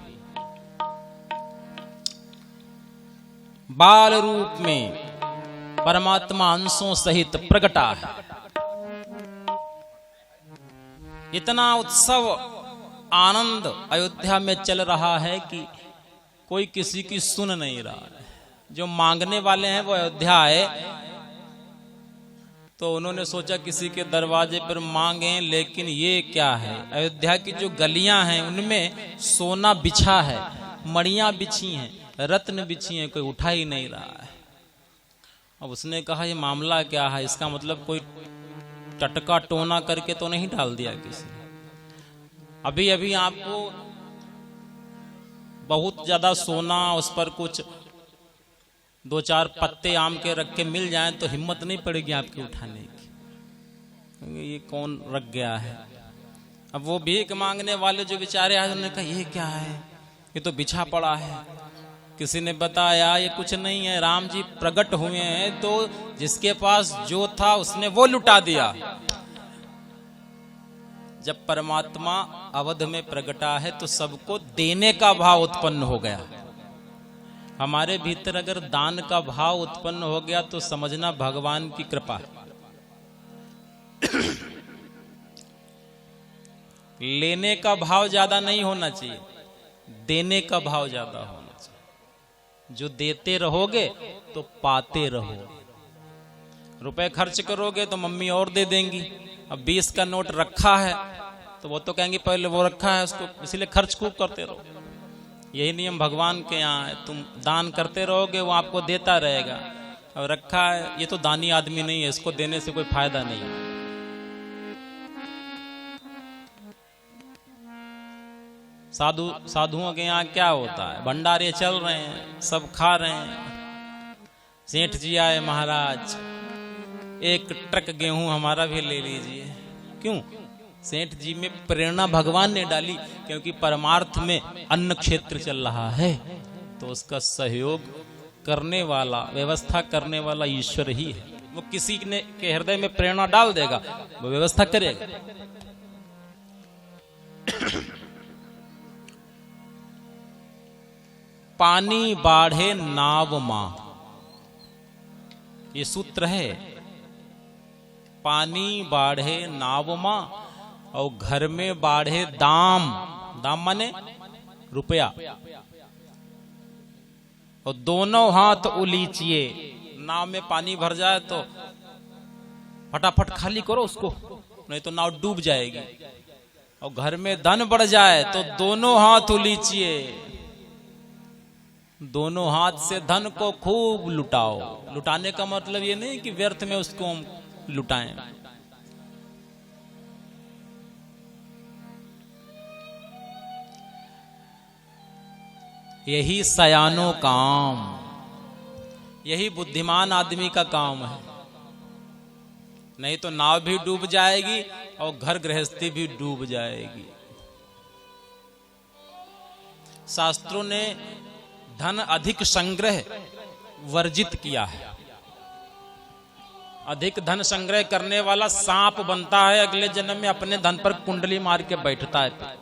बाल रूप में परमात्मा अंशों सहित प्रकटा है। इतना उत्सव आनंद अयोध्या में चल रहा है कि कोई किसी की सुन नहीं रहा है। जो मांगने वाले हैं वो अयोध्या आए तो उन्होंने सोचा किसी के दरवाजे पर मांगे, लेकिन ये क्या है, अयोध्या की जो गलियां हैं उनमें सोना बिछा है, मणियां बिछी हैं, रत्न बिछी हैं, कोई उठा ही नहीं रहा है। अब उसने कहा ये मामला क्या है, इसका मतलब कोई टटका टोना करके तो नहीं डाल दिया किसी ने। अभी अभी आपको बहुत ज्यादा सोना, उस पर कुछ 2-4 पत्ते आम के रख के मिल जाएं तो हिम्मत नहीं पड़ेगी आपकी उठाने की, ये कौन रख गया है। अब वो भीख मांगने वाले जो बेचारे आए उन्होंने कहा ये क्या है, ये तो बिछा पड़ा है। किसी ने बताया ये कुछ नहीं है, राम जी प्रकट हुए हैं तो जिसके पास जो था उसने वो लुटा दिया। जब परमात्मा अवध में प्रकटा है तो सबको देने का भाव उत्पन्न हो गया। हमारे भीतर अगर दान का भाव उत्पन्न हो गया तो समझना भगवान की कृपा। लेने का भाव ज्यादा नहीं होना चाहिए, देने का भाव ज्यादा होना चाहिए। जो देते रहोगे तो पाते रहो। रुपए खर्च करोगे तो मम्मी और दे देंगी। अब 20 का नोट रखा है तो वो तो कहेंगे पहले वो रखा है उसको, इसलिए खर्च खूब करते रहो। यही नियम भगवान के यहाँ है, तुम दान करते रहोगे वो आपको देता रहेगा। अब रखा है, ये तो दानी आदमी नहीं है, इसको देने से कोई फायदा नहीं है। साधुओं के यहाँ क्या होता है, भंडारे चल रहे हैं, सब खा रहे हैं। सेठ जी आए, महाराज 1 ट्रक गेहूं हमारा भी ले लीजिए। क्यों? सेठ जी में प्रेरणा भगवान ने डाली, क्योंकि परमार्थ में अन्न क्षेत्र चल रहा है, तो उसका सहयोग करने वाला, व्यवस्था करने वाला ईश्वर ही है। वो किसी ने के हृदय में प्रेरणा डाल देगा, वो व्यवस्था करेगा। पानी बाढ़े नाव मां, ये सूत्र है। पानी बाढ़े नाव मां और घर में बाढ़े दाम, दाम माने रुपया, और दोनों हाथ उलीचिए। नाव में पानी भर जाए तो फटाफट खाली करो उसको, नहीं तो नाव डूब जाएगी। और घर में धन बढ़ जाए तो दोनों हाथ उलीचिए, दोनों हाथ से धन को खूब लुटाओ। लुटाने का मतलब ये नहीं कि व्यर्थ में उसको हम लुटाएं। यही सयानो काम, यही बुद्धिमान आदमी का काम है। नहीं तो नाव भी डूब जाएगी और घर गृहस्थी भी डूब जाएगी। शास्त्रों ने धन अधिक संग्रह वर्जित किया है। अधिक धन संग्रह करने वाला सांप बनता है, अगले जन्म में अपने धन पर कुंडली मार के बैठता है।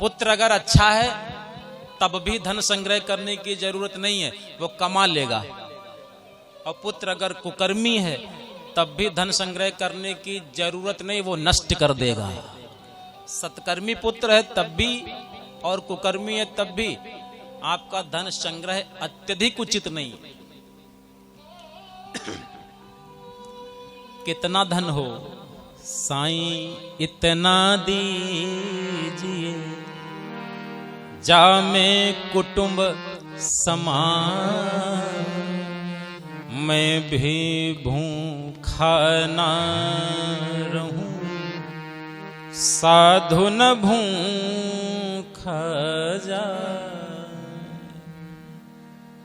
पुत्र अगर अच्छा है तब भी धन संग्रह करने की जरूरत नहीं है, वो कमा लेगा। और पुत्र अगर कुकर्मी है तब भी धन संग्रह करने की जरूरत नहीं, वो नष्ट कर देगा। सत्कर्मी पुत्र है तब भी और कुकर्मी है तब भी आपका धन संग्रह अत्यधिक उचित नहीं। कितना धन हो साईं इतना दीजिए, जा में कुटुंब समान, मैं भी भूखा ना रहूं, साधु न भूखा जाए।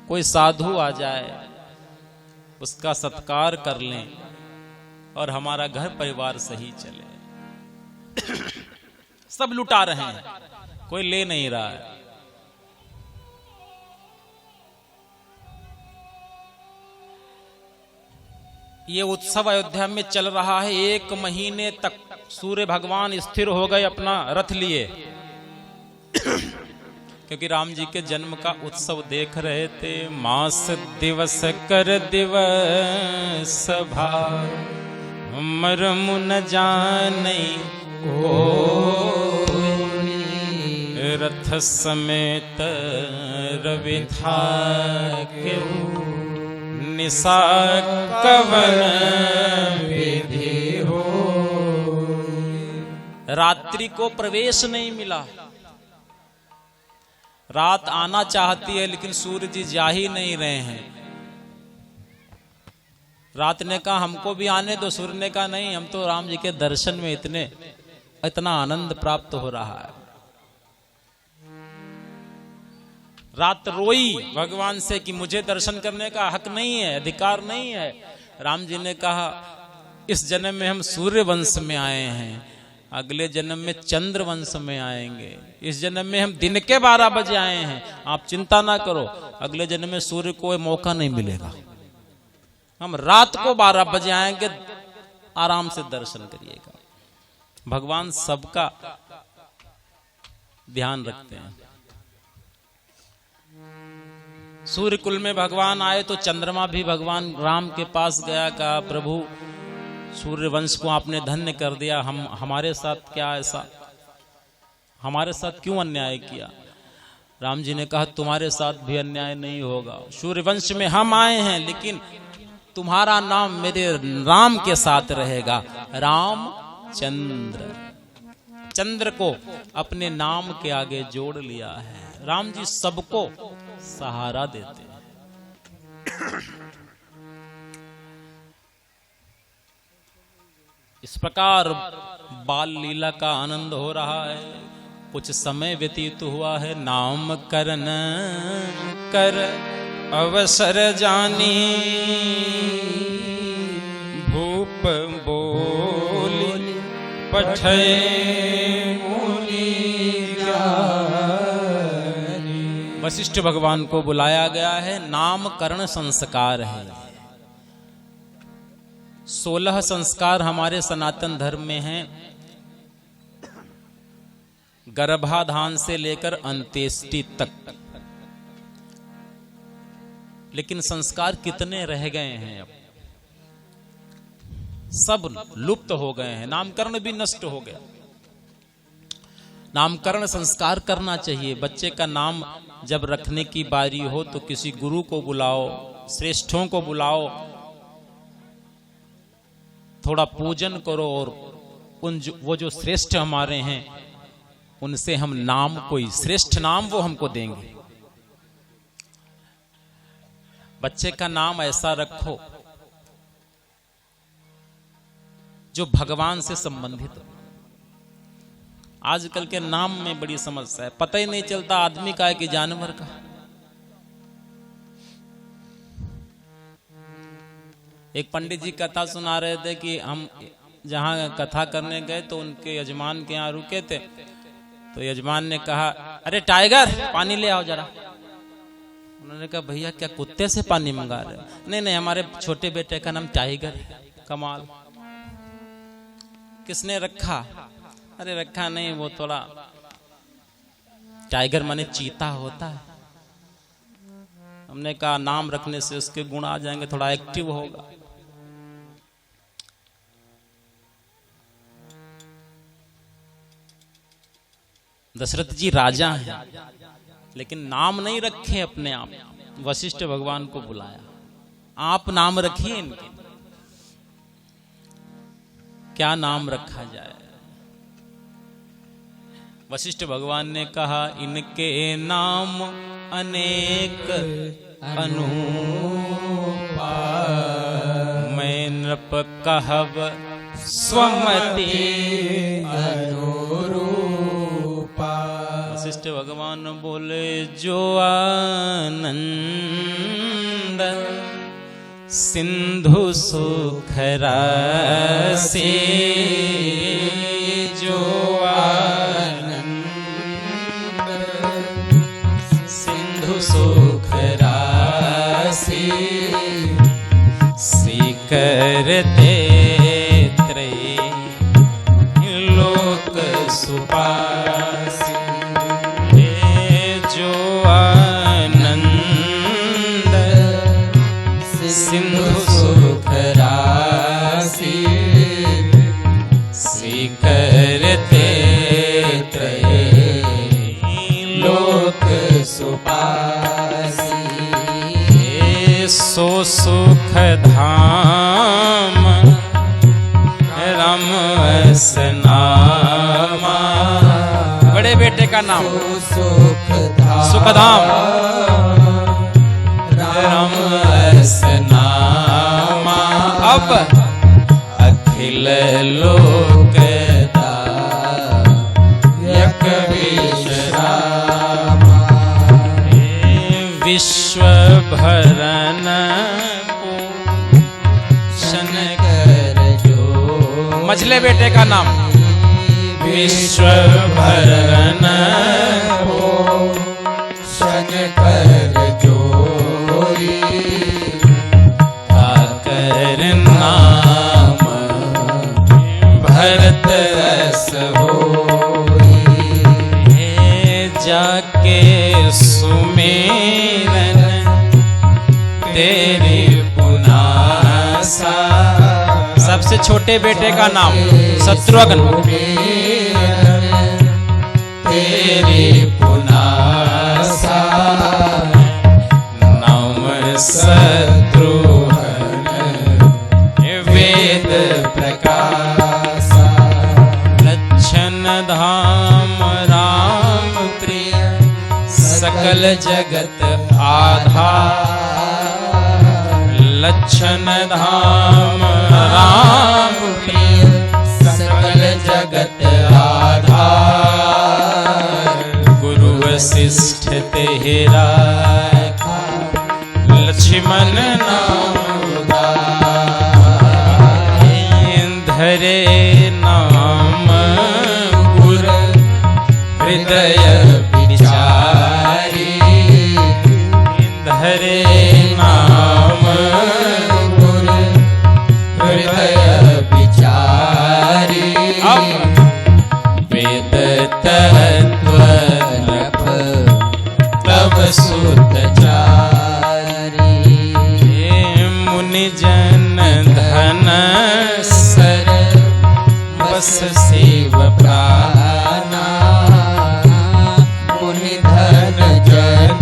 कोई साधु आ जाए, उसका सत्कार कर लें और हमारा घर परिवार सही चले। सब लुटा रहे हैं, कोई ले नहीं रहा है। ये उत्सव अयोध्या में चल रहा है। 1 महीने तक सूर्य भगवान स्थिर हो गए अपना रथ लिए, क्योंकि राम जी के जन्म का उत्सव देख रहे थे। मास दिवस कर दिवस भार, मरम न जाने को, रथ समेत रवि था केहू, निशा कवन विधि हो। रात्रि को प्रवेश नहीं मिला। रात आना चाहती है लेकिन सूर्य जी जा ही नहीं रहे हैं। रात ने कहा हमको भी आने दो, सूर्य ने कहा नहीं, हम तो राम जी के दर्शन में इतना आनंद प्राप्त हो रहा है। रात रोई भगवान से कि मुझे दर्शन करने का हक नहीं है, अधिकार नहीं है। राम जी ने कहा इस जन्म में हम सूर्य वंश में आए हैं, अगले जन्म में चंद्र वंश में आएंगे। इस जन्म में हम दिन के 12 बजे आए हैं, आप चिंता ना करो, अगले जन्म में सूर्य को मौका नहीं मिलेगा, हम रात को 12 बजे आएंगे, आराम से दर्शन करिएगा। भगवान सबका ध्यान रखते हैं। सूर्य कुल में भगवान आए तो चंद्रमा भी भगवान राम के पास गया, कहा प्रभु सूर्य वंश को आपने धन्य कर दिया, हमारे साथ क्या ऐसा, हमारे साथ क्यों अन्याय किया? राम जी ने कहा तुम्हारे साथ भी अन्याय नहीं होगा। सूर्य वंश में हम आए हैं लेकिन तुम्हारा नाम मेरे राम के साथ रहेगा, रामचंद्र। चंद्र को अपने नाम के आगे जोड़ लिया है। राम जी सबको सहारा देते हैं। इस प्रकार बाल लीला का आनंद हो रहा है। कुछ समय व्यतीत हुआ है, नामकरण कर अवसर जानी, पठे मुनि ज्ञानी। वशिष्ठ भगवान को बुलाया गया है, नामकरण संस्कार है। 16 संस्कार हमारे सनातन धर्म में हैं, गर्भाधान से लेकर अंत्येष्टि तक। लेकिन संस्कार कितने रह गए हैं? अब सब लुप्त हो गए हैं। नामकरण भी नष्ट हो गया। नामकरण संस्कार करना चाहिए। बच्चे का नाम जब रखने की बारी हो तो किसी गुरु को बुलाओ, श्रेष्ठों को बुलाओ, थोड़ा पूजन करो और वो जो श्रेष्ठ हमारे हैं उनसे हम नाम, कोई श्रेष्ठ नाम वो हमको देंगे। बच्चे का नाम ऐसा रखो जो भगवान से संबंधित हो। आजकल के नाम में बड़ी समस्या है, पता ही नहीं चलता आदमी का है कि जानवर का। एक पंडित जी कथा सुना रहे थे कि हम जहां कथा करने गए तो उनके यजमान के यहाँ रुके थे, तो यजमान ने कहा, अरे टाइगर पानी ले आओ जरा। उन्होंने कहा, भैया क्या कुत्ते से पानी मंगा रहे हो? नहीं नहीं, हमारे छोटे बेटे का नाम टाइगर है। कमाल, किसने रखा? अरे रखा नहीं, वो थोड़ा टाइगर माने चीता होता है। हमने कहा नाम रखने से उसके गुण आ जाएंगे, थोड़ा एक्टिव होगा। दशरथ जी राजा हैं लेकिन नाम नहीं रखे अपने आप। वशिष्ठ भगवान को बुलाया, आप नाम रखिए इनके। क्या नाम रखा जाए? वशिष्ठ भगवान ने कहा, इनके नाम अनेक अनूपा, मैं नृप कहब स्वमति अनुरूपा। वशिष्ठ भगवान बोले, जो आनंद सिंधु सुख राशि, जो आनंद सिंधु सुख राशि, करते लोक सुपासी, जो आनंद सिंधु सुख राशि, करते लोक सुपासी, सो सुख धाम राम नामा। बड़े बेटे का नाम सुखधाम राम नामा। अब अखिल लोक दायक विश्रामा, विश्व भरन पोषण कर जो। मझले बेटे का नाम विश्व भरन पोषण कर जोरी, आकर नाम भरत रस होई, जाके सुमेरन तेरे पुनासा। सबसे छोटे बेटे का नाम शत्रुघ्न, तेरे पुनासा। नाम शत्रुघ्न वेद प्रकाशा, लक्षण धाम राम प्रिय सकल जगत आधार। लक्षण धाम राम प्रिय सकल जगत आधार। गुरु वशिष्ठ तेरा लक्ष्मण नाम उदार, धरे नाम गुर हृदय विचारी, धरे नाम गुर हृदय विचारी। वेद तत्व नभ तब सुत चारी, मुनि जन धन सर बस शिव प्राणा, मुनि धन जन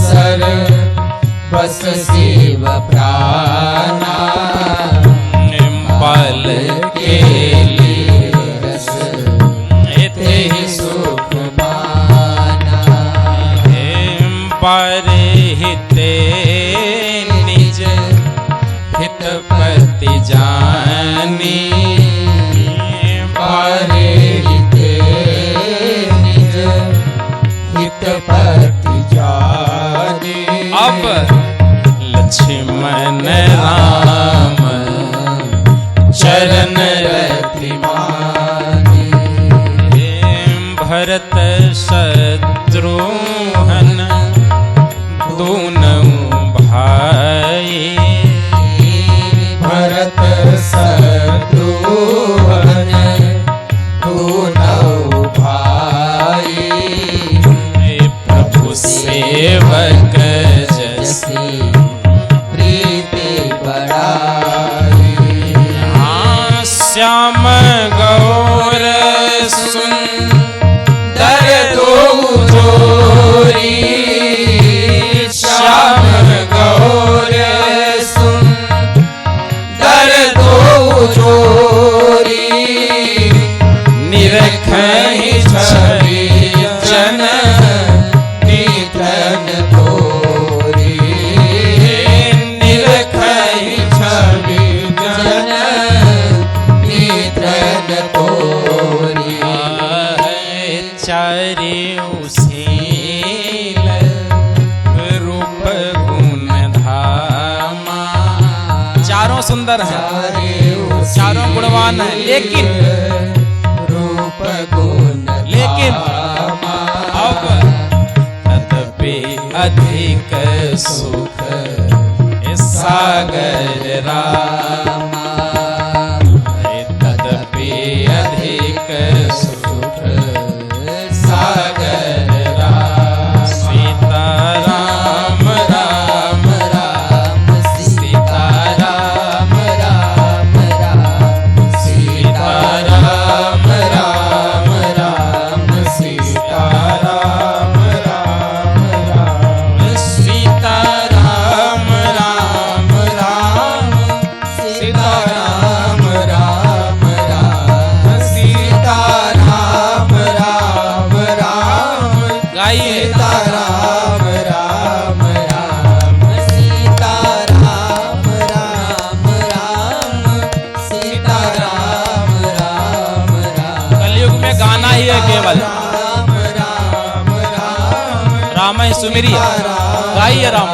सर बस शिव प्राणा। पल के लिए रस एते ही सुख माना, पारे हिते निज हितपति जानी, पारे हिते निज हितपति जानी। अब लक्ष्मण राम चरण रति मानी, भरत शत्रुघ्न दोनों भाई, भरत शत्रुघ्न दोनों भाई। प्रभु सेवक जैसी प्रीति बढ़ाई, श्याम गौर सुंदर दो जोरी, श्याम गौर सुंदर दो जोरी। निरखहि छवि जन निधन तोरी, निरखहि छवि जन निधन तोरी। चारियों शील रूप गुण धामा, चारों सुंदर हैं, चारों गुणवान हैं, लेकिन रूप गुण लेकिन धामा। अब तदपि अधिक सुख सागर रामा, तदपि अधिक सुख सागर राम। सीता राम राम राम सीता राम राम राम सीता राम राम राम सीता राम राम राम सीता राम राम राम सीता राम राम राम सीता राम राम राम गाइए सीता राम राम राम सीता राम राम राम सीता राम राम राम। कलयुग में गाना ही है केवल, राम राम राम राम ही सुमिरी है, गाइए राम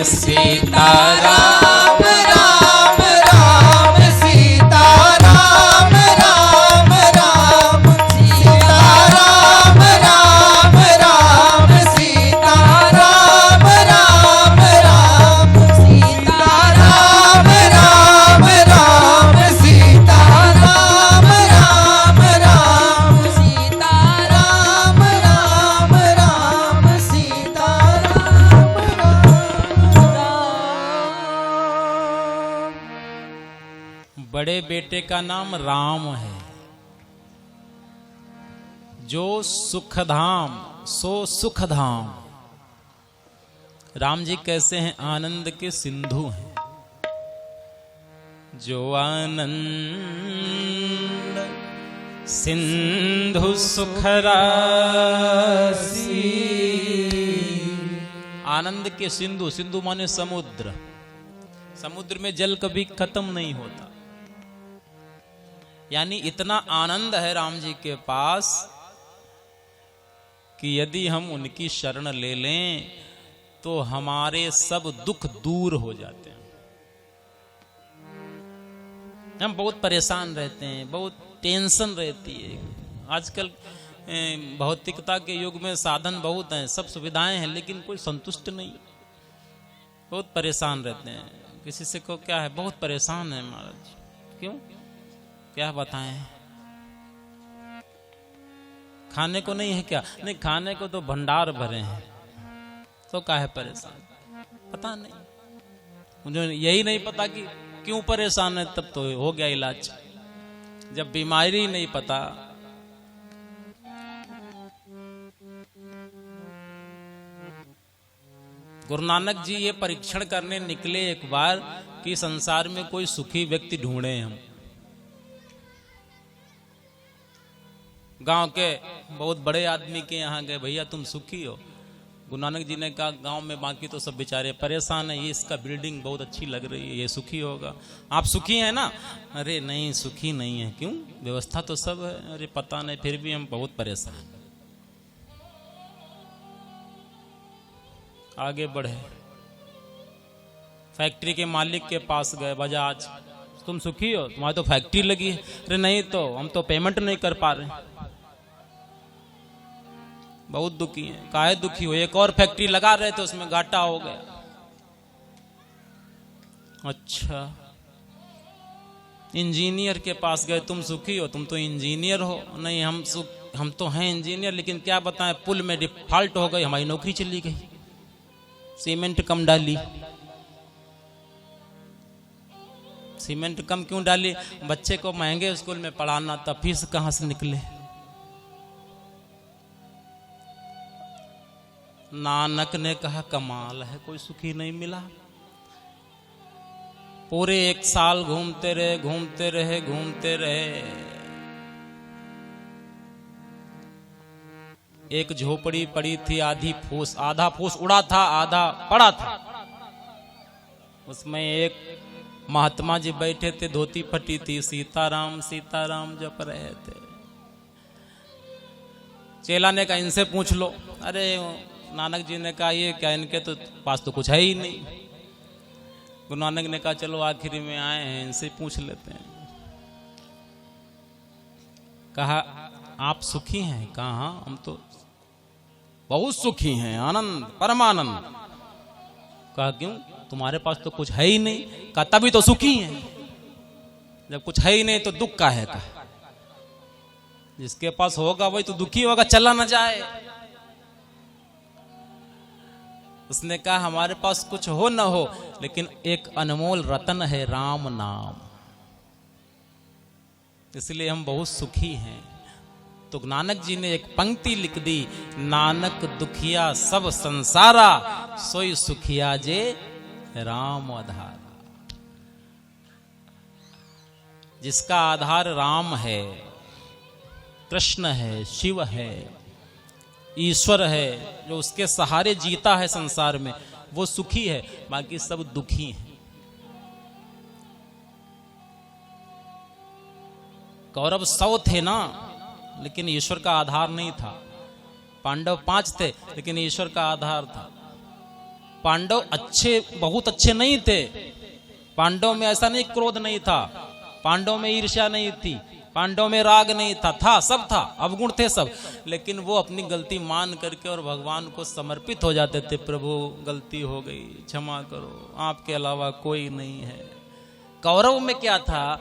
सीता राम राम राम सीता राम राम राम सीता राम राम राम सीता राम राम राम सीता राम राम राम सीता राम राम राम सीता राम राम राम सीता बड़े बेटे का नाम राम है, जो सुखधाम सो सुखधाम। राम जी कैसे हैं? आनंद के सिंधु हैं, जो आनंद सिंधु सुख राशि। आनंद के सिंधु, सिंधु माने समुद्र, समुद्र में जल कभी खत्म नहीं होता। यानी इतना आनंद है राम जी के पास कि यदि हम उनकी शरण ले लें तो हमारे सब दुख दूर हो जाते हैं। हम बहुत परेशान रहते हैं, बहुत टेंशन रहती है। आजकल भौतिकता के युग में साधन बहुत हैं, सब सुविधाएं हैं, लेकिन कोई संतुष्ट नहीं, बहुत परेशान रहते हैं। किसी से को क्या है, बहुत परेशान है महाराज, क्यों, क्या बताएं, खाने को नहीं है क्या? नहीं, खाने को तो भंडार भरे हैं, तो क्या है परेशान, पता नहीं, मुझे यही नहीं पता कि क्यों परेशान है, तब तो हो गया इलाज। जब बीमारी नहीं पता, गुरु नानक जी ये परीक्षण करने निकले एक बार कि संसार में कोई सुखी व्यक्ति ढूंढे हम। गांव के बहुत बड़े आदमी के यहाँ गए, भैया तुम सुखी हो? गुरु नानक जी ने कहा गांव में बाकी तो सब बेचारे परेशान है, ये इसका बिल्डिंग बहुत अच्छी लग रही है, ये सुखी होगा, आप सुखी हैं ना? अरे नहीं, सुखी नहीं है। क्यों? व्यवस्था तो सब है। अरे पता नहीं, फिर भी हम बहुत परेशान। आगे बढ़े, फैक्ट्री के मालिक के पास गए, बजाज, तुम सुखी हो, तुम्हारी तो फैक्ट्री लगी है। अरे नहीं, तो हम तो पेमेंट नहीं कर पा रहे, बहुत दुखी हैं। काहे दुखी हो? एक और फैक्ट्री लगा रहे थे, उसमें घाटा हो गया। अच्छा, इंजीनियर के पास गए, तुम सुखी हो, तुम तो इंजीनियर हो। नहीं, हम तो हैं इंजीनियर, लेकिन क्या बताएं, पुल में डिफॉल्ट हो गई, हमारी नौकरी चली गई, सीमेंट कम डाली। सीमेंट कम क्यों डाली? बच्चे को महंगे स्कूल में पढ़ाना था, फीस कहां से निकले? नानक ने कहा कमाल है, कोई सुखी नहीं मिला। पूरे 1 साल घूमते रहे, घूमते रहे, घूमते रहे। एक झोपड़ी पड़ी थी, आधा फूस उड़ा था, आधा पड़ा था। उसमें एक महात्मा जी बैठे थे, धोती फटी थी, सीताराम सीताराम जप रहे थे। चेला ने कहा इनसे पूछ लो। अरे नानक जी ने कहा ये क्या, इनके तो पास तो कुछ है ही नहीं। गुरु नानक ने कहा चलो आखिरी में आए हैं, इनसे पूछ लेते हैं। कहा आप सुखी हैं? कहा हाँ, हम तो बहुत सुखी हैं, आनंद, परमानंद। कहा क्यों? तुम्हारे पास तो कुछ है ही नहीं। कहा तभी तो सुखी हैं, जब कुछ है ही नहीं तो दुख का है। कहा जिसके पास होगा वही तो दुखी होगा, चला न जाए। उसने कहा हमारे पास कुछ हो न हो, लेकिन एक अनमोल रतन है राम नाम, इसलिए हम बहुत सुखी हैं। तो नानक जी ने एक पंक्ति लिख दी, नानक दुखिया सब संसारा, सोई सुखिया जे राम आधारा। जिसका आधार राम है, कृष्ण है, शिव है, ईश्वर है, जो उसके सहारे जीता है संसार में, वो सुखी है, बाकी सब दुखी हैं। कौरव 100 थे ना, लेकिन ईश्वर का आधार नहीं था। पांडव 5 थे, लेकिन ईश्वर का आधार था। पांडव बहुत अच्छे नहीं थे। पांडव में ऐसा नहीं क्रोध नहीं था, पांडव में ईर्ष्या नहीं थी, पांडव में राग नहीं था, सब था, अवगुण थे सब। लेकिन वो अपनी गलती मान करके और भगवान को समर्पित हो जाते थे। प्रभु गलती हो गई, क्षमा करो, आपके अलावा कोई नहीं है। कौरव में क्या था?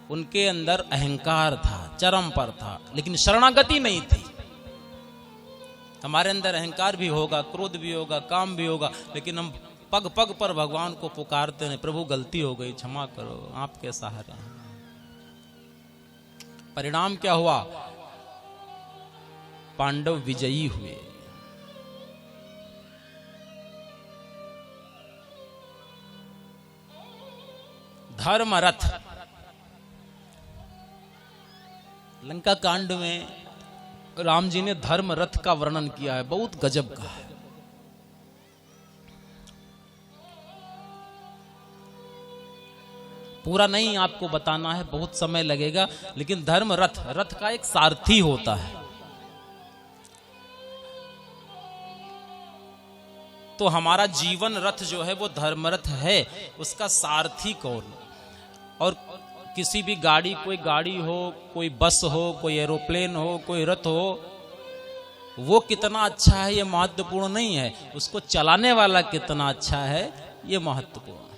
उनके अंदर अहंकार था, चरम पर था, लेकिन शरणागति नहीं थी। हमारे अंदर अहंकार भी होगा, क्रोध भी होगा, काम भी होगा, लेकिन हम पग पग पर भगवान को पुकारते हैं, प्रभु गलती हो गई, क्षमा करो, आपके सहारे हैं। परिणाम क्या हुआ? पांडव विजयी हुए। धर्म रथ, लंका कांड में राम जी ने धर्म रथ का वर्णन किया है, बहुत गजब का है। पूरा नहीं आपको बताना है, बहुत समय लगेगा, लेकिन धर्म रथ का एक सारथी होता है। तो हमारा जीवन रथ जो है वो धर्म रथ है, उसका सारथी कौन? और किसी भी गाड़ी, कोई गाड़ी हो, कोई बस हो, कोई एरोप्लेन हो, कोई रथ हो, वो कितना अच्छा है ये महत्वपूर्ण नहीं है, उसको चलाने वाला कितना अच्छा है ये महत्वपूर्ण।